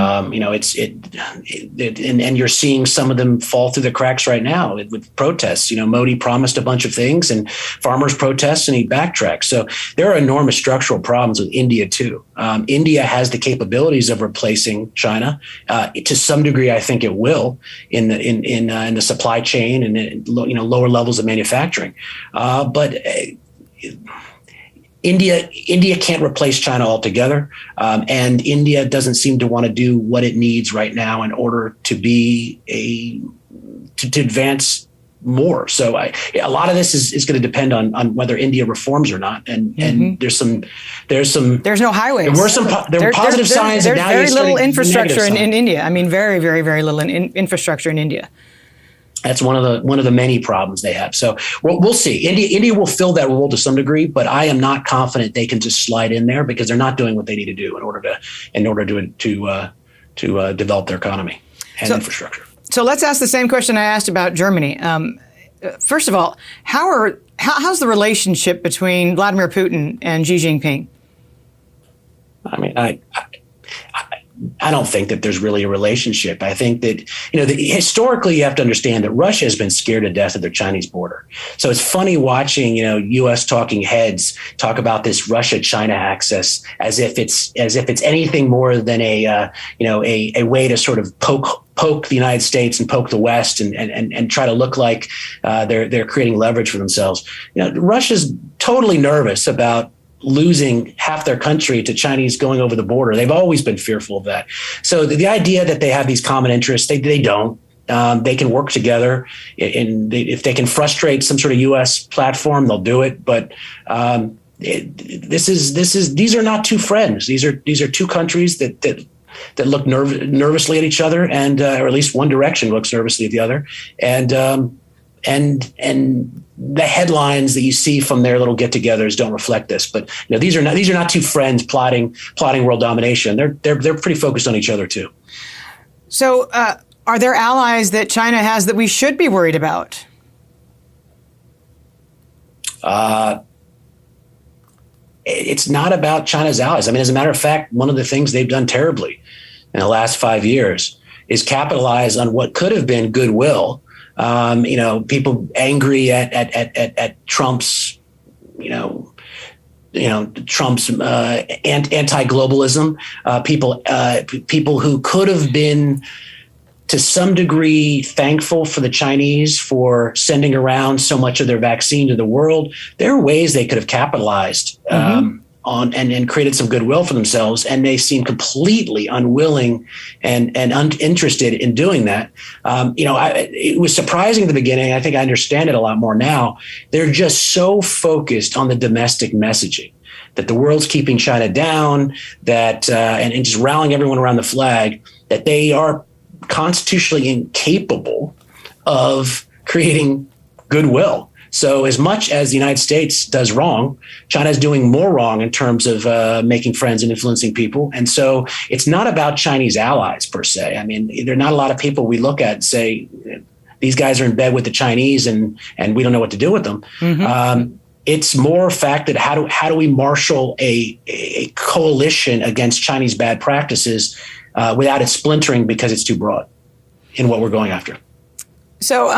And you're seeing some of them fall through the cracks right now with protests. Modi promised a bunch of things and farmers protest and he backtracks. So there are enormous structural problems with India too. India has the capabilities of replacing China to some degree. I think it will in the supply chain and lower levels of manufacturing, but. India can't replace China altogether, and India doesn't seem to want to do what it needs right now in order to to advance more. So a lot of this is going to depend on whether India reforms or not. And there's no highways. There were positive signs. There's very little infrastructure in India. I mean, very, very, very little infrastructure in India. That's one of the many problems they have. So we'll see. India will fill that role to some degree, but I am not confident they can just slide in there because they're not doing what they need to do in order to develop their economy and infrastructure. So let's ask the same question I asked about Germany. First of all, how's the relationship between Vladimir Putin and Xi Jinping? I mean, I don't think that there's really a relationship. I think that, historically you have to understand that Russia has been scared to death of their Chinese border. So it's funny watching, U.S. talking heads talk about this Russia-China axis as if it's anything more than a way to sort of poke the United States and poke the West and try to look like they're creating leverage for themselves. Russia's totally nervous about losing half their country to Chinese going over the border. They've always been fearful of that. So the idea that they have these common interests, they don't. They can work together, and if they can frustrate some sort of U.S. platform, they'll do it. But these are not two friends. These are two countries that look nervously at each other, and or at least one direction looks nervously at the other, and the headlines that you see from their little get-togethers don't reflect this. But these are not two friends plotting world domination. They're pretty focused on each other too. So, are there allies that China has that we should be worried about? It's not about China's allies. I mean, as a matter of fact, one of the things they've done terribly in the last 5 years is capitalize on what could have been goodwill. People angry at Trump's, Trump's anti-globalism. People who could have been, to some degree, thankful for the Chinese for sending around so much of their vaccine to the world. There are ways they could have capitalized on and created some goodwill for themselves, and they seem completely unwilling and uninterested in doing that. It was surprising at the beginning. I think I understand it a lot more now. They're just so focused on the domestic messaging that the world's keeping China down, that and just rallying everyone around the flag, that they are constitutionally incapable of creating goodwill. So as much as the United States does wrong, China is doing more wrong in terms of making friends and influencing people. And so it's not about Chinese allies per se. I mean, there are not a lot of people we look at and say, these guys are in bed with the Chinese and we don't know what to do with them. Mm-hmm. It's more a fact that how do we marshal a coalition against Chinese bad practices without it splintering because it's too broad in what we're going after. So,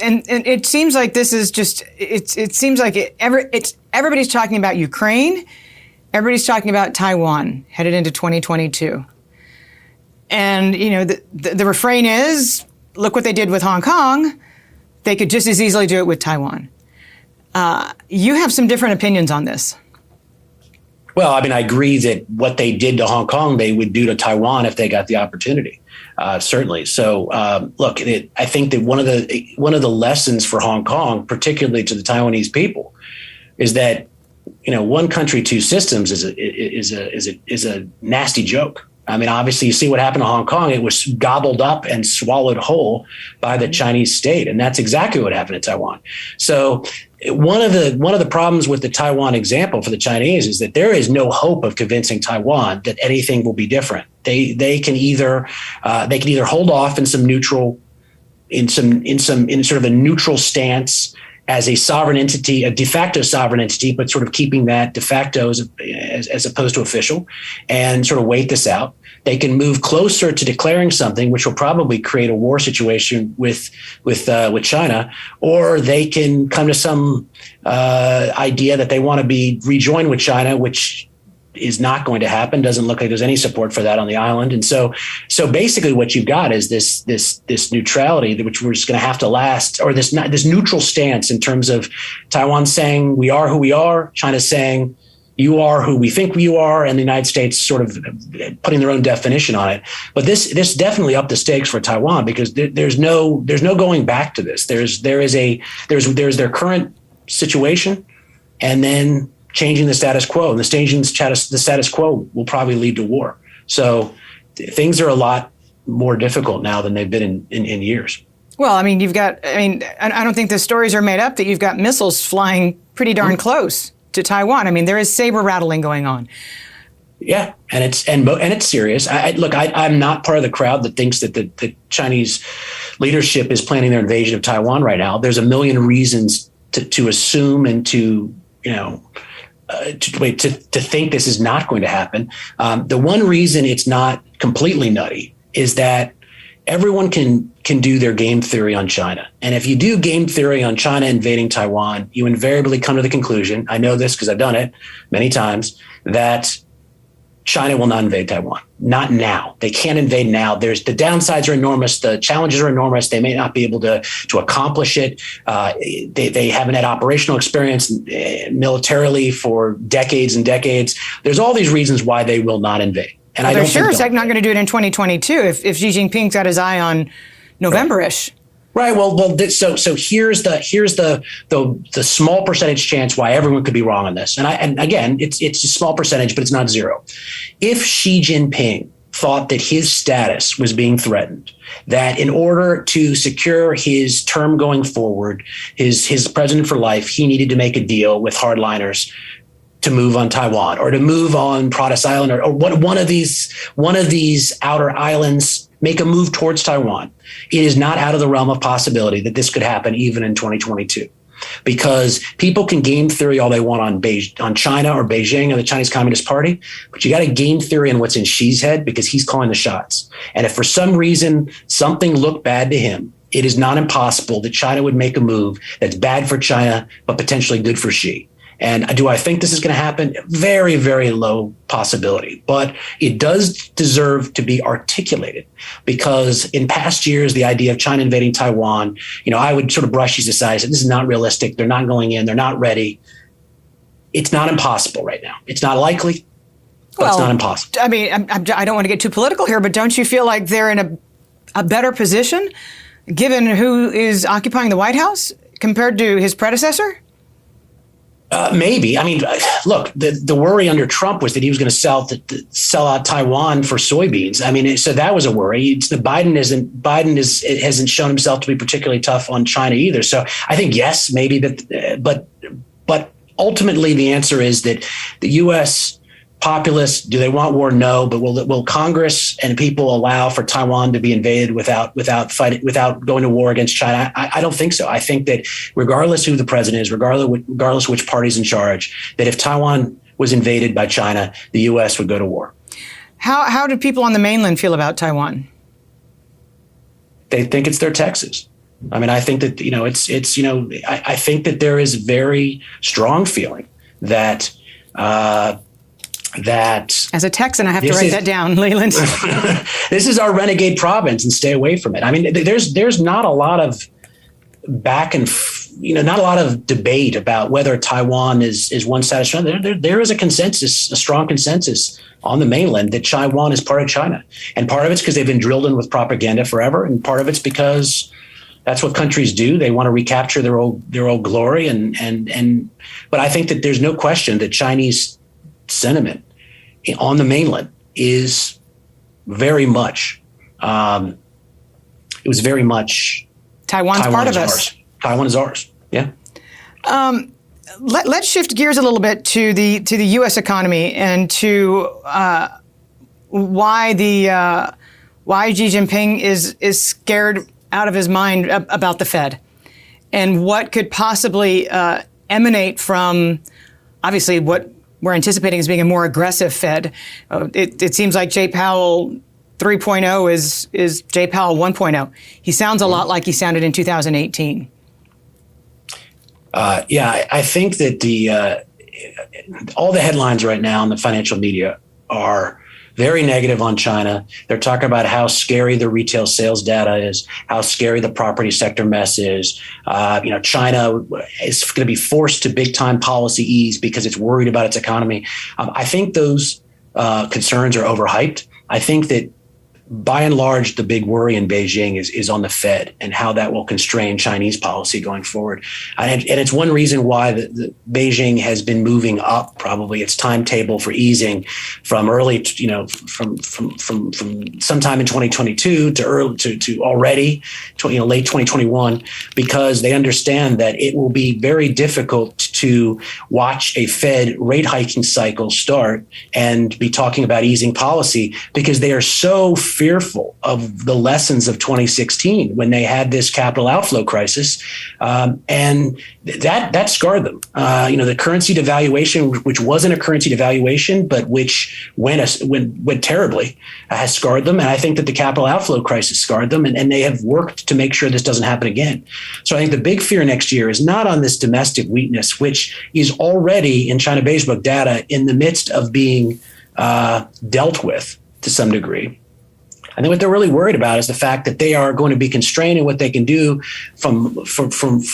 And it seems like this is just, it seems like everybody's talking about Ukraine, everybody's talking about Taiwan headed into 2022. And, the refrain is, look what they did with Hong Kong. They could just as easily do it with Taiwan. You have some different opinions on this. Well, I mean, I agree that what they did to Hong Kong, they would do to Taiwan if they got the opportunity. Certainly. So, look, I think that one of the lessons for Hong Kong, particularly to the Taiwanese people, is that one country, two systems is a nasty joke. I mean, obviously, you see what happened to Hong Kong. It was gobbled up and swallowed whole by the Chinese state. And that's exactly what happened to Taiwan. So one of the problems with the Taiwan example for the Chinese is that there is no hope of convincing Taiwan that anything will be different. They can either hold off in some neutral, in sort of a neutral stance as a sovereign entity, a de facto sovereign entity, but sort of keeping that de facto as opposed to official, and sort of wait this out. They can move closer to declaring something, which will probably create a war situation with China, or they can come to some idea that they want to be rejoined with China, which is not going to happen. Doesn't look like there's any support for that on the island. And so basically what you've got is this neutrality, which we're just going to have to last, or this neutral stance in terms of Taiwan saying we are who we are, China saying you are who we think you are, and the United States sort of putting their own definition on it. But this definitely upped the stakes for Taiwan, because there's no going back to this. There's their current situation, and then changing the status quo, and the status quo will probably lead to war. So things are a lot more difficult now than they've been in years. Well, I mean, I don't think the stories are made up that you've got missiles flying pretty darn close to Taiwan. I mean, there is saber rattling going on. Yeah, and it's serious. I'm not part of the crowd that thinks that the Chinese leadership is planning their invasion of Taiwan right now. There's a million reasons to assume and to think this is not going to happen. The one reason it's not completely nutty is that everyone can do their game theory on China. And if you do game theory on China invading Taiwan, you invariably come to the conclusion, I know this because I've done it many times, that China will not invade Taiwan. Not now. They can't invade now. The downsides are enormous. The challenges are enormous. They may not be able to accomplish it. They haven't had operational experience militarily for decades and decades. There's all these reasons why they will not invade. And they're sure as heck not going to do it in 2022 if Xi Jinping's got his eye on November-ish. Right. Well. So here's the small percentage chance why everyone could be wrong on this. And again, it's a small percentage, but it's not zero. If Xi Jinping thought that his status was being threatened, that in order to secure his term going forward, his president for life, he needed to make a deal with hardliners to move on Taiwan, or to move on Protus Island, or one of these outer islands, make a move towards Taiwan. It is not out of the realm of possibility that this could happen even in 2022, because people can game theory all they want on China or Beijing or the Chinese Communist Party, but you got to game theory on what's in Xi's head, because he's calling the shots. And if for some reason something looked bad to him, it is not impossible that China would make a move that's bad for China, but potentially good for Xi. And do I think this is going to happen? Very, very low possibility. But it does deserve to be articulated, because in past years, the idea of China invading Taiwan, I would sort of brush these aside. This is not realistic. They're not going in. They're not ready. It's not impossible right now. It's not likely, but it's not impossible. I mean, I don't want to get too political here, but don't you feel like they're in a better position given who is occupying the White House compared to his predecessor? Maybe. I mean, look, the worry under Trump was that he was going to sell out Taiwan for soybeans. I mean, so that was a worry. Biden hasn't shown himself to be particularly tough on China either. So I think, yes, maybe that, but ultimately the answer is that the U.S. populace, do they want war? No. But will Congress and people allow for Taiwan to be invaded without going to war against China? I don't think so. I think that regardless who the president is, regardless which party's in charge, that if Taiwan was invaded by China, the U.S. would go to war. How do people on the mainland feel about Taiwan? They think it's their Texas. I mean, I think that, I think that there is very strong feeling that as a Texan, I have to write that down, Leland. This is our renegade province, and stay away from it. I mean, there's not a lot of back and not a lot of debate about whether Taiwan is one status. There is a consensus, a strong consensus on the mainland that Taiwan is part of China. And part of it's because they've been drilled in with propaganda forever. And part of it's because that's what countries do. They want to recapture their old glory. But I think that there's no question that Chinese sentiment on the mainland is very much, it was very much Taiwan's part of us. Ours. Taiwan is ours. Yeah. Let's shift gears a little bit to the U.S. economy and to why Xi Jinping is scared out of his mind about the Fed, and what could possibly emanate from, obviously, what we're anticipating as being a more aggressive Fed. It seems like Jay Powell 3.0 is Jay Powell 1.0. He sounds a lot like he sounded in 2018. I think that all the headlines right now in the financial media are very negative on China. They're talking about how scary the retail sales data is, how scary the property sector mess is. China is going to be forced to big time policy ease because it's worried about its economy. I think those concerns are overhyped. I think that by and large, the big worry in Beijing is on the Fed and how that will constrain Chinese policy going forward. And it's one reason why the Beijing has been moving up probably its timetable for easing from early, from sometime in 2022 to already, late 2021, because they understand that it will be very difficult to watch a Fed rate hiking cycle start and be talking about easing policy because they are so fearful of the lessons of 2016 when they had this capital outflow crisis, and that scarred them. The currency devaluation, which wasn't a currency devaluation, but which went terribly, has scarred them. And I think that the capital outflow crisis scarred them, and they have worked to make sure this doesn't happen again. So I think the big fear next year is not on this domestic weakness, which is already in China Beige Book data in the midst of being dealt with to some degree. I think what they're really worried about is the fact that they are going to be constrained in what they can do from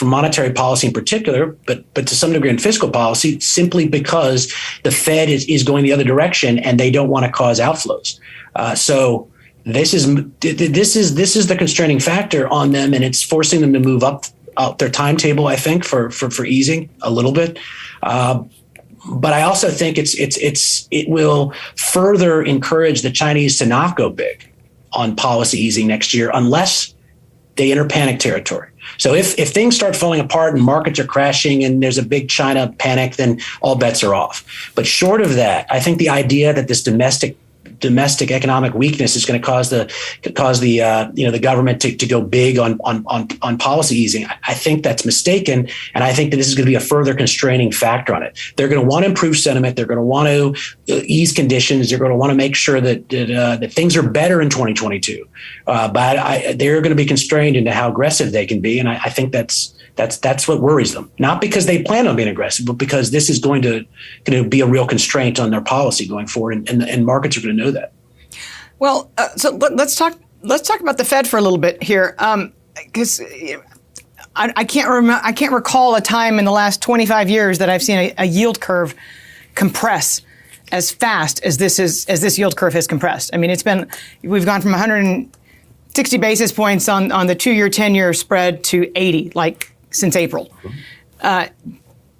monetary policy in particular, but to some degree in fiscal policy, simply because the Fed is going the other direction and they don't want to cause outflows. So this is the constraining factor on them, and it's forcing them to move up their timetable, I think, for easing a little bit. But I also think it will further encourage the Chinese to not go big on policy easing next year unless they enter panic territory. So if things start falling apart and markets are crashing and there's a big China panic, then all bets are off. But short of that, I think the idea that this domestic economic weakness is going to cause the government to go big on policy easing, I think that's mistaken, and I think that this is going to be a further constraining factor on it. They're going to want to improve sentiment. They're going to want to ease conditions. They're going to want to make sure that things are better in 2022. But they're going to be constrained into how aggressive they can be, and I think that's what worries them. Not because they plan on being aggressive, but because this is going to be a real constraint on their policy going forward, and markets are going to know that. Well, so let's talk about the Fed for a little bit here, because I can't recall a time in the last 25 years that I've seen a yield curve compress as fast as this yield curve has compressed. I mean, we've gone from 160 basis points on the 2-year, 10-year spread to 80, since April.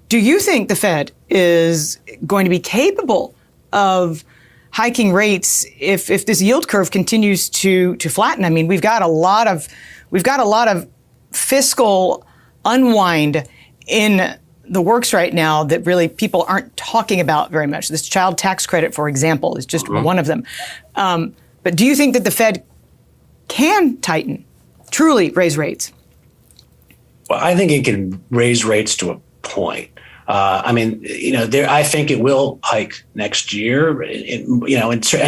Do you think the Fed is going to be capable of hiking rates if this yield curve continues to flatten? I mean, we've got a lot of fiscal unwind in the works right now that really people aren't talking about very much. This child tax credit, for example, is just one of them. But do you think that the Fed can tighten, truly raise rates? Well, I think it can raise rates to a point. I think it will hike next year. So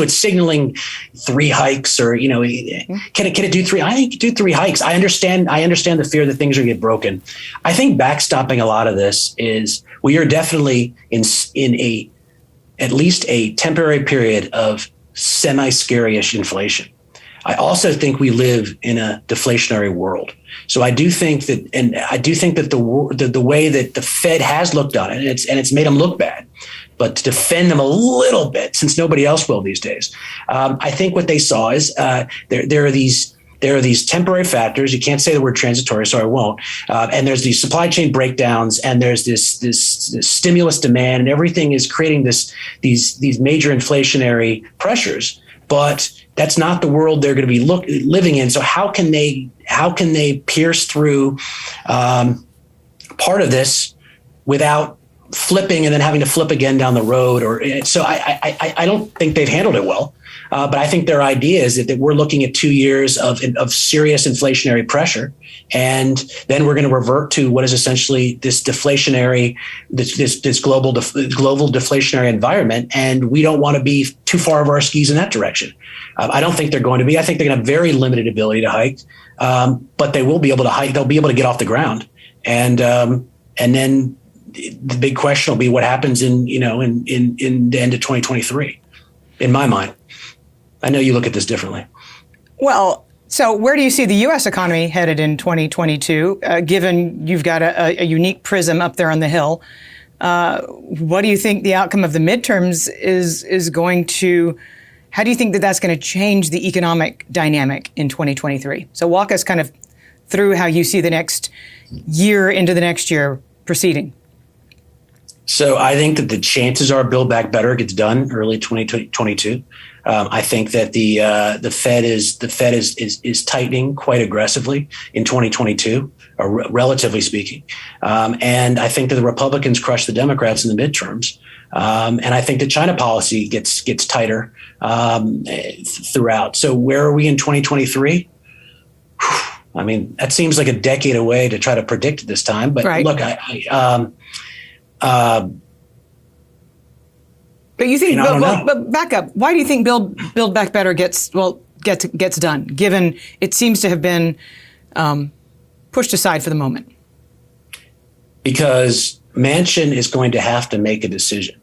it's signaling 3 hikes, or can it do 3? I think it can do 3 hikes. I understand the fear that things are going to get broken. I think backstopping a lot of this is we are definitely in at least a temporary period of semi-scary-ish inflation. I also think we live in a deflationary world. So I do think that, the way that the Fed has looked on it, and it's made them look bad, but to defend them a little bit, since nobody else will these days, I think what they saw is there are these temporary factors. You can't say the word transitory, so I won't. And there's these supply chain breakdowns, and there's this stimulus demand, and everything is creating these major inflationary pressures. But that's not the world they're going to be living in. So how can they pierce through part of this without flipping and then having to flip again down the road? So I don't think they've handled it well. But I think their idea is that we're looking at 2 years of serious inflationary pressure, and then we're going to revert to what is essentially this deflationary, this global deflationary environment, and we don't want to be too far over our skis in that direction. I don't think they're going to be. I think they're going to have very limited ability to hike, but they will be able to hike. They'll be able to get off the ground, and then the big question will be what happens in the end of 2023. In my mind. I know you look at this differently. Well, so where do you see the U.S. economy headed in 2022, given you've got a unique prism up there on the Hill? What do you think the outcome of the midterms is going to, how do you think that's going to change the economic dynamic in 2023? So walk us kind of through how you see the next year into the next year proceeding. So I think that the chances are Build Back Better gets done early 2022. I think that the Fed is tightening quite aggressively in 2022, relatively speaking, and I think that the Republicans crush the Democrats in the midterms, and I think the China policy gets tighter throughout. So where are we in 2023? I mean, that seems like a decade away to try to predict at this time. But right. Look, but you think, but back up. Why do you think Build Back Better gets done, given it seems to have been pushed aside for the moment? Because Manchin is going to have to make a decision.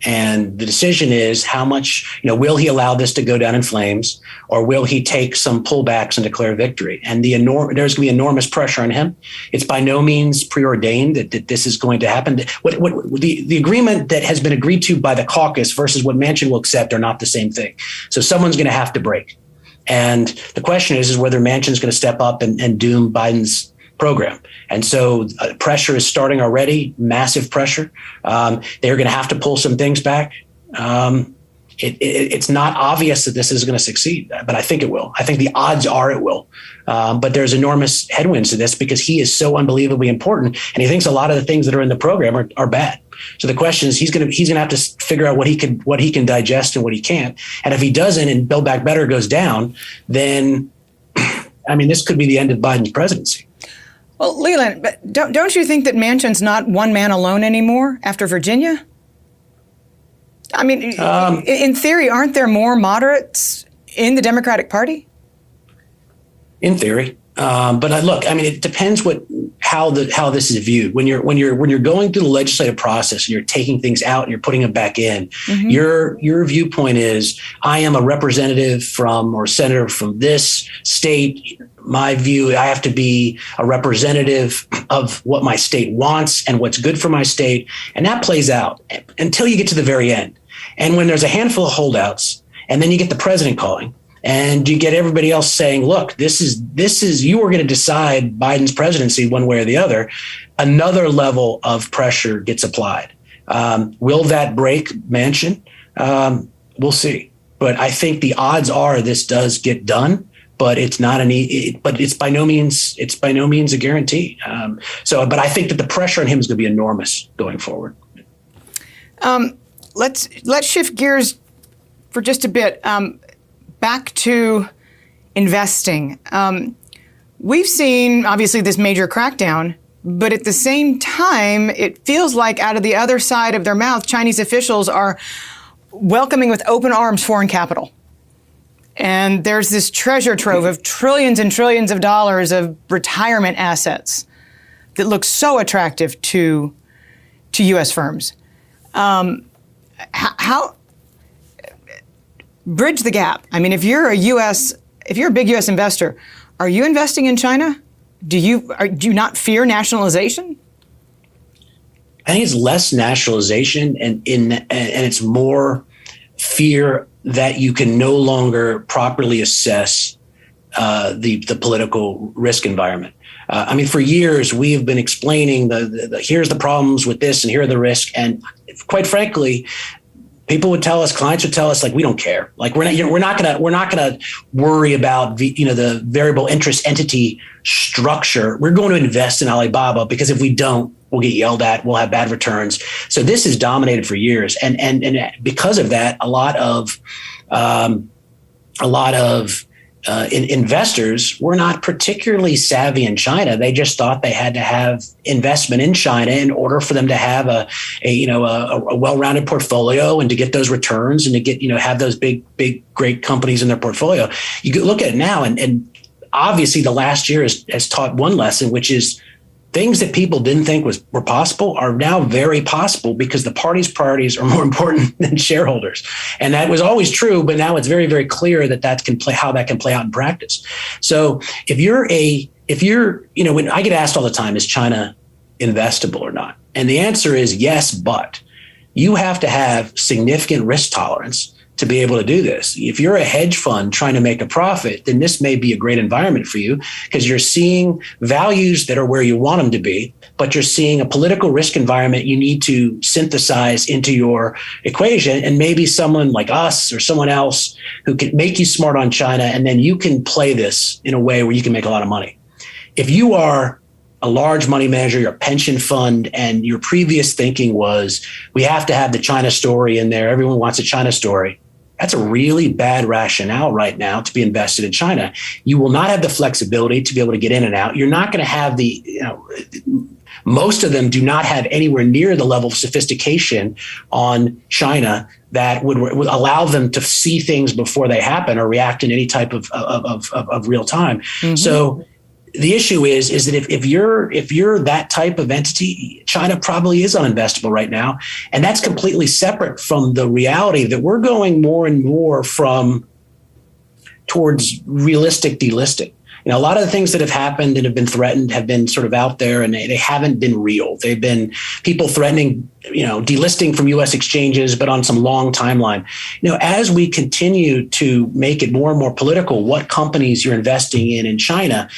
And the decision is how much, will he allow this to go down in flames, or will he take some pullbacks and declare victory? And there's going to be enormous pressure on him. It's by no means preordained that this is going to happen. What the agreement that has been agreed to by the caucus versus what Manchin will accept are not the same thing. So someone's going to have to break. And the question is whether Manchin's going to step up and doom Biden's program. And so pressure is starting already, massive pressure. They're going to have to pull some things back. It's not obvious that this is going to succeed, but I think it will. I think the odds are it will. But there's enormous headwinds to this because he is so unbelievably important, and he thinks a lot of the things that are in the program are bad. So the question is, he's going to have to figure out what he can digest and what he can't. And if he doesn't, and Build Back Better goes down, then this could be the end of Biden's presidency. Well, Leland, but don't you think that Manchin's not one man alone anymore after Virginia? I mean, in theory, aren't there more moderates in the Democratic Party? In theory, but look, it depends how this is viewed. When you're going through the legislative process and you're taking things out and you're putting them back in, mm-hmm. your viewpoint is, I am a representative or senator from this state. My view, I have to be a representative of what my state wants and what's good for my state. And that plays out until you get to the very end. And when there's a handful of holdouts, and then you get the president calling, and you get everybody else saying, look, this is you are going to decide Biden's presidency one way or the other, another level of pressure gets applied. Will that break Manchin? We'll see. But I think the odds are this does get done. But it's not but it's by no means a guarantee. But I think that the pressure on him is going to be enormous going forward. Let's shift gears for just a bit back to investing. We've seen obviously this major crackdown, but at the same time, it feels like out of the other side of their mouth, Chinese officials are welcoming with open arms foreign capital. And there's this treasure trove of trillions and trillions of dollars of retirement assets that looks so attractive to U.S. firms. How bridge the gap? If you're a U.S. if you're a big U.S. investor, are you investing in China? Do you not fear nationalization? I think it's less nationalization and it's more fear that you can no longer properly assess the political risk environment. I mean, for years we have been explaining here's the problems with this and here are the risks, and quite frankly, people would tell us, clients would tell us, like, we don't care. Like, we're not gonna worry about the variable interest entity structure. We're going to invest in Alibaba because if we don't, we'll get yelled at. We'll have bad returns. So this has dominated for years, and because of that, a lot of investors were not particularly savvy in China. They just thought they had to have investment in China in order for them to have a well-rounded portfolio and to get those returns and to get, have those big, great companies in their portfolio. You could look at it now, and obviously the last year has taught one lesson, which is things that people didn't think were possible are now very possible because the party's priorities are more important than shareholders. And that was always true, but now it's very, very clear how that can play out in practice. So if you're when I get asked all the time, is China investable or not? And the answer is yes, but you have to have significant risk tolerance to be able to do this. If you're a hedge fund trying to make a profit, then this may be a great environment for you because you're seeing values that are where you want them to be, but you're seeing a political risk environment you need to synthesize into your equation, and maybe someone like us or someone else who can make you smart on China, and then you can play this in a way where you can make a lot of money. If you are a large money manager, your pension fund, and your previous thinking was, we have to have the China story in there, everyone wants a China story, that's a really bad rationale right now to be invested in China. You will not have the flexibility to be able to get in and out. You're not going to have most of them do not have anywhere near the level of sophistication on China that would allow them to see things before they happen or react in any type of real time. Mm-hmm. So the issue is that if you're that type of entity, China probably is uninvestable right now. And that's completely separate from the reality that we're going more and more towards realistic delisting. A lot of the things that have happened and have been threatened have been sort of out there, and they haven't been real. They've been people threatening, delisting from U.S. exchanges, but on some long timeline. As we continue to make it more and more political, what companies you're investing in China,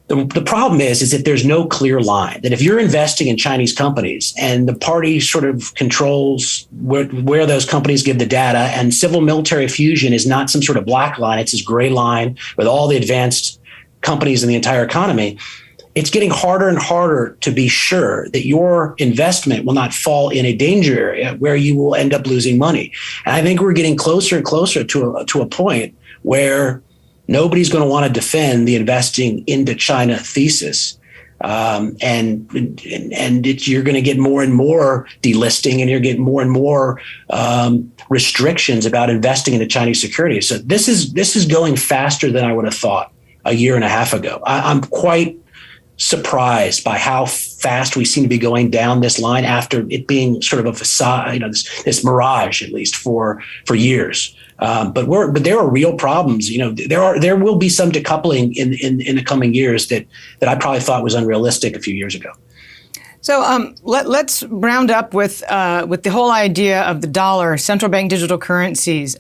the problem is that there's no clear line, that if you're investing in Chinese companies and the party sort of controls where those companies give the data, and civil military fusion is not some sort of black line, it's this gray line with all the advanced companies in the entire economy, it's getting harder and harder to be sure that your investment will not fall in a danger area where you will end up losing money. And I think we're getting closer and closer to a point where nobody's going to want to defend the investing into China thesis. And you're going to get more and more delisting, and you're getting more and more restrictions about investing into Chinese securities. So this is going faster than I would have thought a year and a half ago. I'm quite surprised by how fast we seem to be going down this line after it being sort of a facade, this mirage, at least for years. But there are real problems. There will be some decoupling in the coming years that I probably thought was unrealistic a few years ago. So let's round up with the whole idea of the dollar, central bank digital currencies.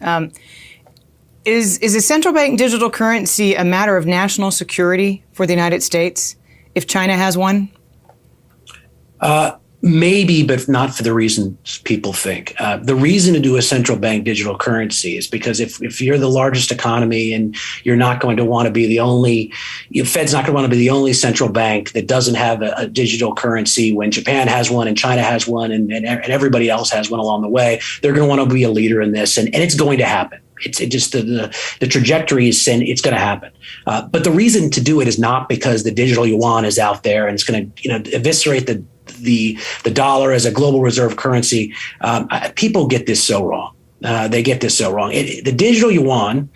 Is a central bank digital currency a matter of national security for the United States if China has one? Maybe, but not for the reasons people think. The reason to do a central bank digital currency is because if you're the largest economy and you're not going to want to be the only, Fed's not going to want to be the only central bank that doesn't have a digital currency when Japan has one and China has one and everybody else has one along the way. They're going to want to be a leader in this, and it's going to happen. The trajectory is saying it's going to happen. But the reason to do it is not because the digital yuan is out there and it's going to eviscerate the dollar as a global reserve currency. People get this so wrong. They get this so wrong. The digital yuan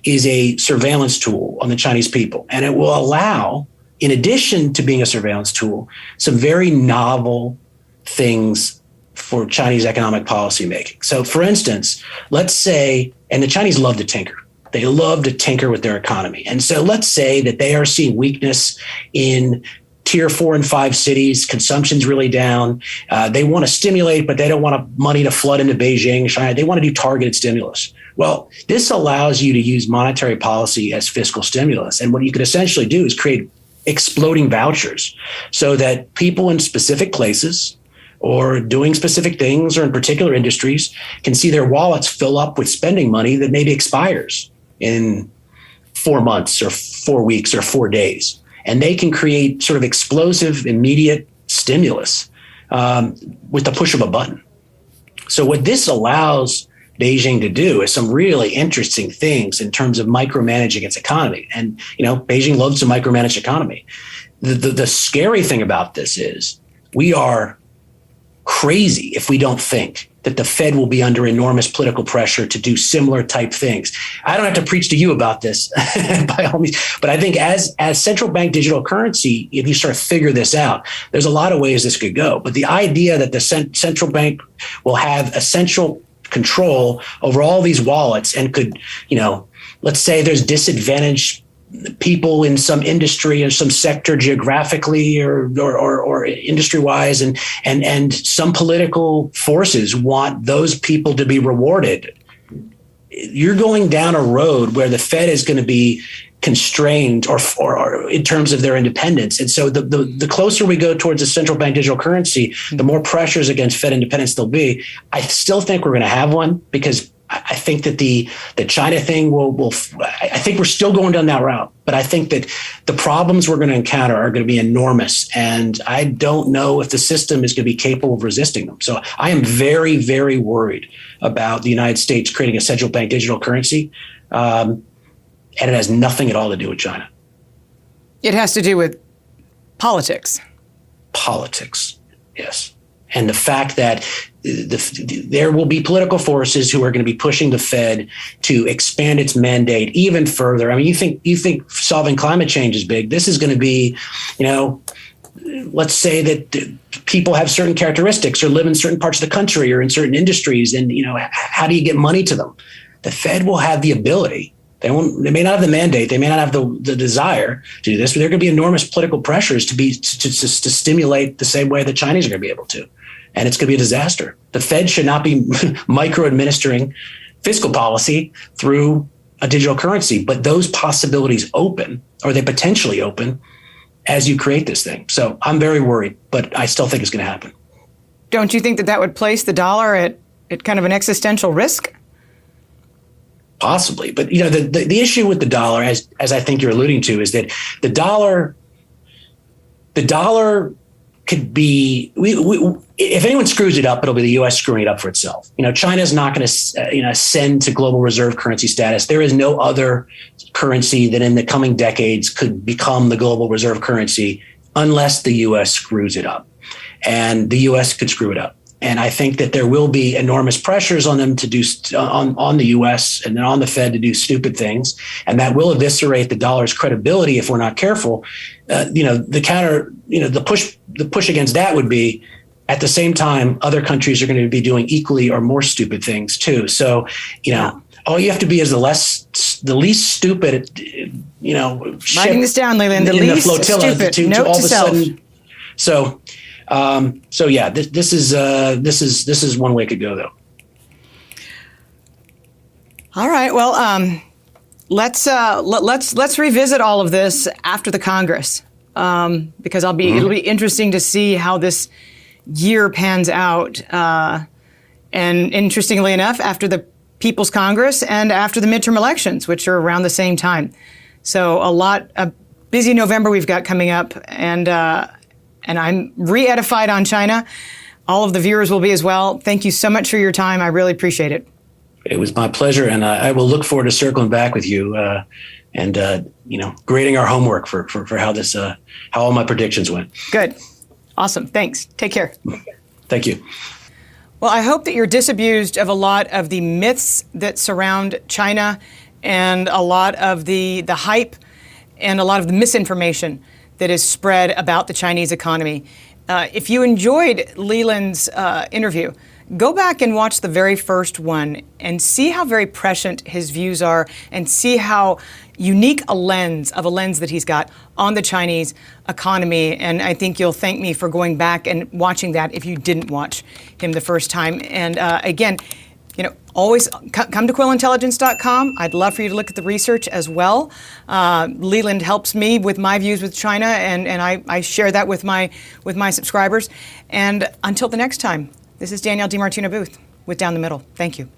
is a surveillance tool on the Chinese people, and it will allow, in addition to being a surveillance tool, some very novel things for Chinese economic policy making. So, for instance, let's say, and the Chinese love to tinker. They love to tinker with their economy. And so let's say that they are seeing weakness in tier 4 and 5 cities. Consumption's really down. They want to stimulate, but they don't want money to flood into Beijing, China. They want to do targeted stimulus. Well, this allows you to use monetary policy as fiscal stimulus. And what you could essentially do is create exploding vouchers so that people in specific places or doing specific things or in particular industries can see their wallets fill up with spending money that maybe expires in 4 months or 4 weeks or 4 days. And they can create sort of explosive, immediate stimulus with the push of a button. So what this allows Beijing to do is some really interesting things in terms of micromanaging its economy. And, Beijing loves to micromanage economy. The scary thing about this is we are crazy if we don't think that the Fed will be under enormous political pressure to do similar type things. I don't have to preach to you about this by all means, but I think as central bank digital currency, if you start to figure this out, there's a lot of ways this could go. But the idea that the central bank will have essential control over all these wallets and could, let's say there's disadvantaged people in some industry or some sector geographically or industry wise, and some political forces want those people to be rewarded. You're going down a road where the Fed is going to be constrained or in terms of their independence. And so the closer we go towards a central bank digital currency, the more pressures against Fed independence there'll be. I still think we're going to have one because I think that the China thing will I think we're still going down that route, but I think that the problems we're going to encounter are going to be enormous. And I don't know if the system is going to be capable of resisting them. So I am very, very worried about the United States creating a central bank digital currency. And it has nothing at all to do with China. It has to do with politics. Politics, yes. And the fact that there will be political forces who are going to be pushing the Fed to expand its mandate even further. I mean, you think solving climate change is big. This is going to be, let's say that people have certain characteristics or live in certain parts of the country or in certain industries. And, how do you get money to them? The Fed will have the ability. They may not have the mandate. They may not have the desire to do this, but there are going to be enormous political pressures to stimulate the same way the Chinese are going to be able to. And it's going to be a disaster. The Fed should not be micro-administering fiscal policy through a digital currency, but those possibilities open, or they potentially open, as you create this thing. So I'm very worried, but I still think it's going to happen. Don't you think that would place the dollar at kind of an existential risk? Possibly. But, the issue with the dollar, as I think you're alluding to, is that the dollar could be, if anyone screws it up, it'll be the U.S. screwing it up for itself. China's not going to, ascend to global reserve currency status. There is no other currency that in the coming decades could become the global reserve currency unless the U.S. screws it up. And the U.S. could screw it up. And I think that there will be enormous pressures on them to do on the U.S. and on the Fed to do stupid things, and that will eviscerate the dollar's credibility if we're not careful. The push against that would be, at the same time, other countries are going to be doing equally or more stupid things too. So, all you have to be is the least stupid, writing this down, Leland. The least stupid. Note to self. So yeah, this is one way it could go, though. All right. Well, let's revisit all of this after the Congress, because it'll be interesting to see how this year pans out. And interestingly enough, after the People's Congress and after the midterm elections, which are around the same time. So a busy November we've got coming up, and I'm re-edified on China. All of the viewers will be as well. Thank you so much for your time. I really appreciate it. It was my pleasure, and I will look forward to circling back with you and grading our homework for how how all my predictions went. Good. Awesome. Thanks. Take care. Thank you. Well, I hope that you're disabused of a lot of the myths that surround China and a lot of the hype and a lot of the misinformation that is spread about the Chinese economy. If you enjoyed Leland's interview, Go back and watch the very first one and see how very prescient his views are, and see how unique a lens that he's got on the Chinese economy. And I think you'll thank me for going back and watching that if you didn't watch him the first time. And again, always come to quillintelligence.com. I'd love for you to look at the research as well. Leland helps me with my views with China, and I share that with my subscribers. And until the next time, this is Danielle DiMartino Booth with Down the Middle. Thank you.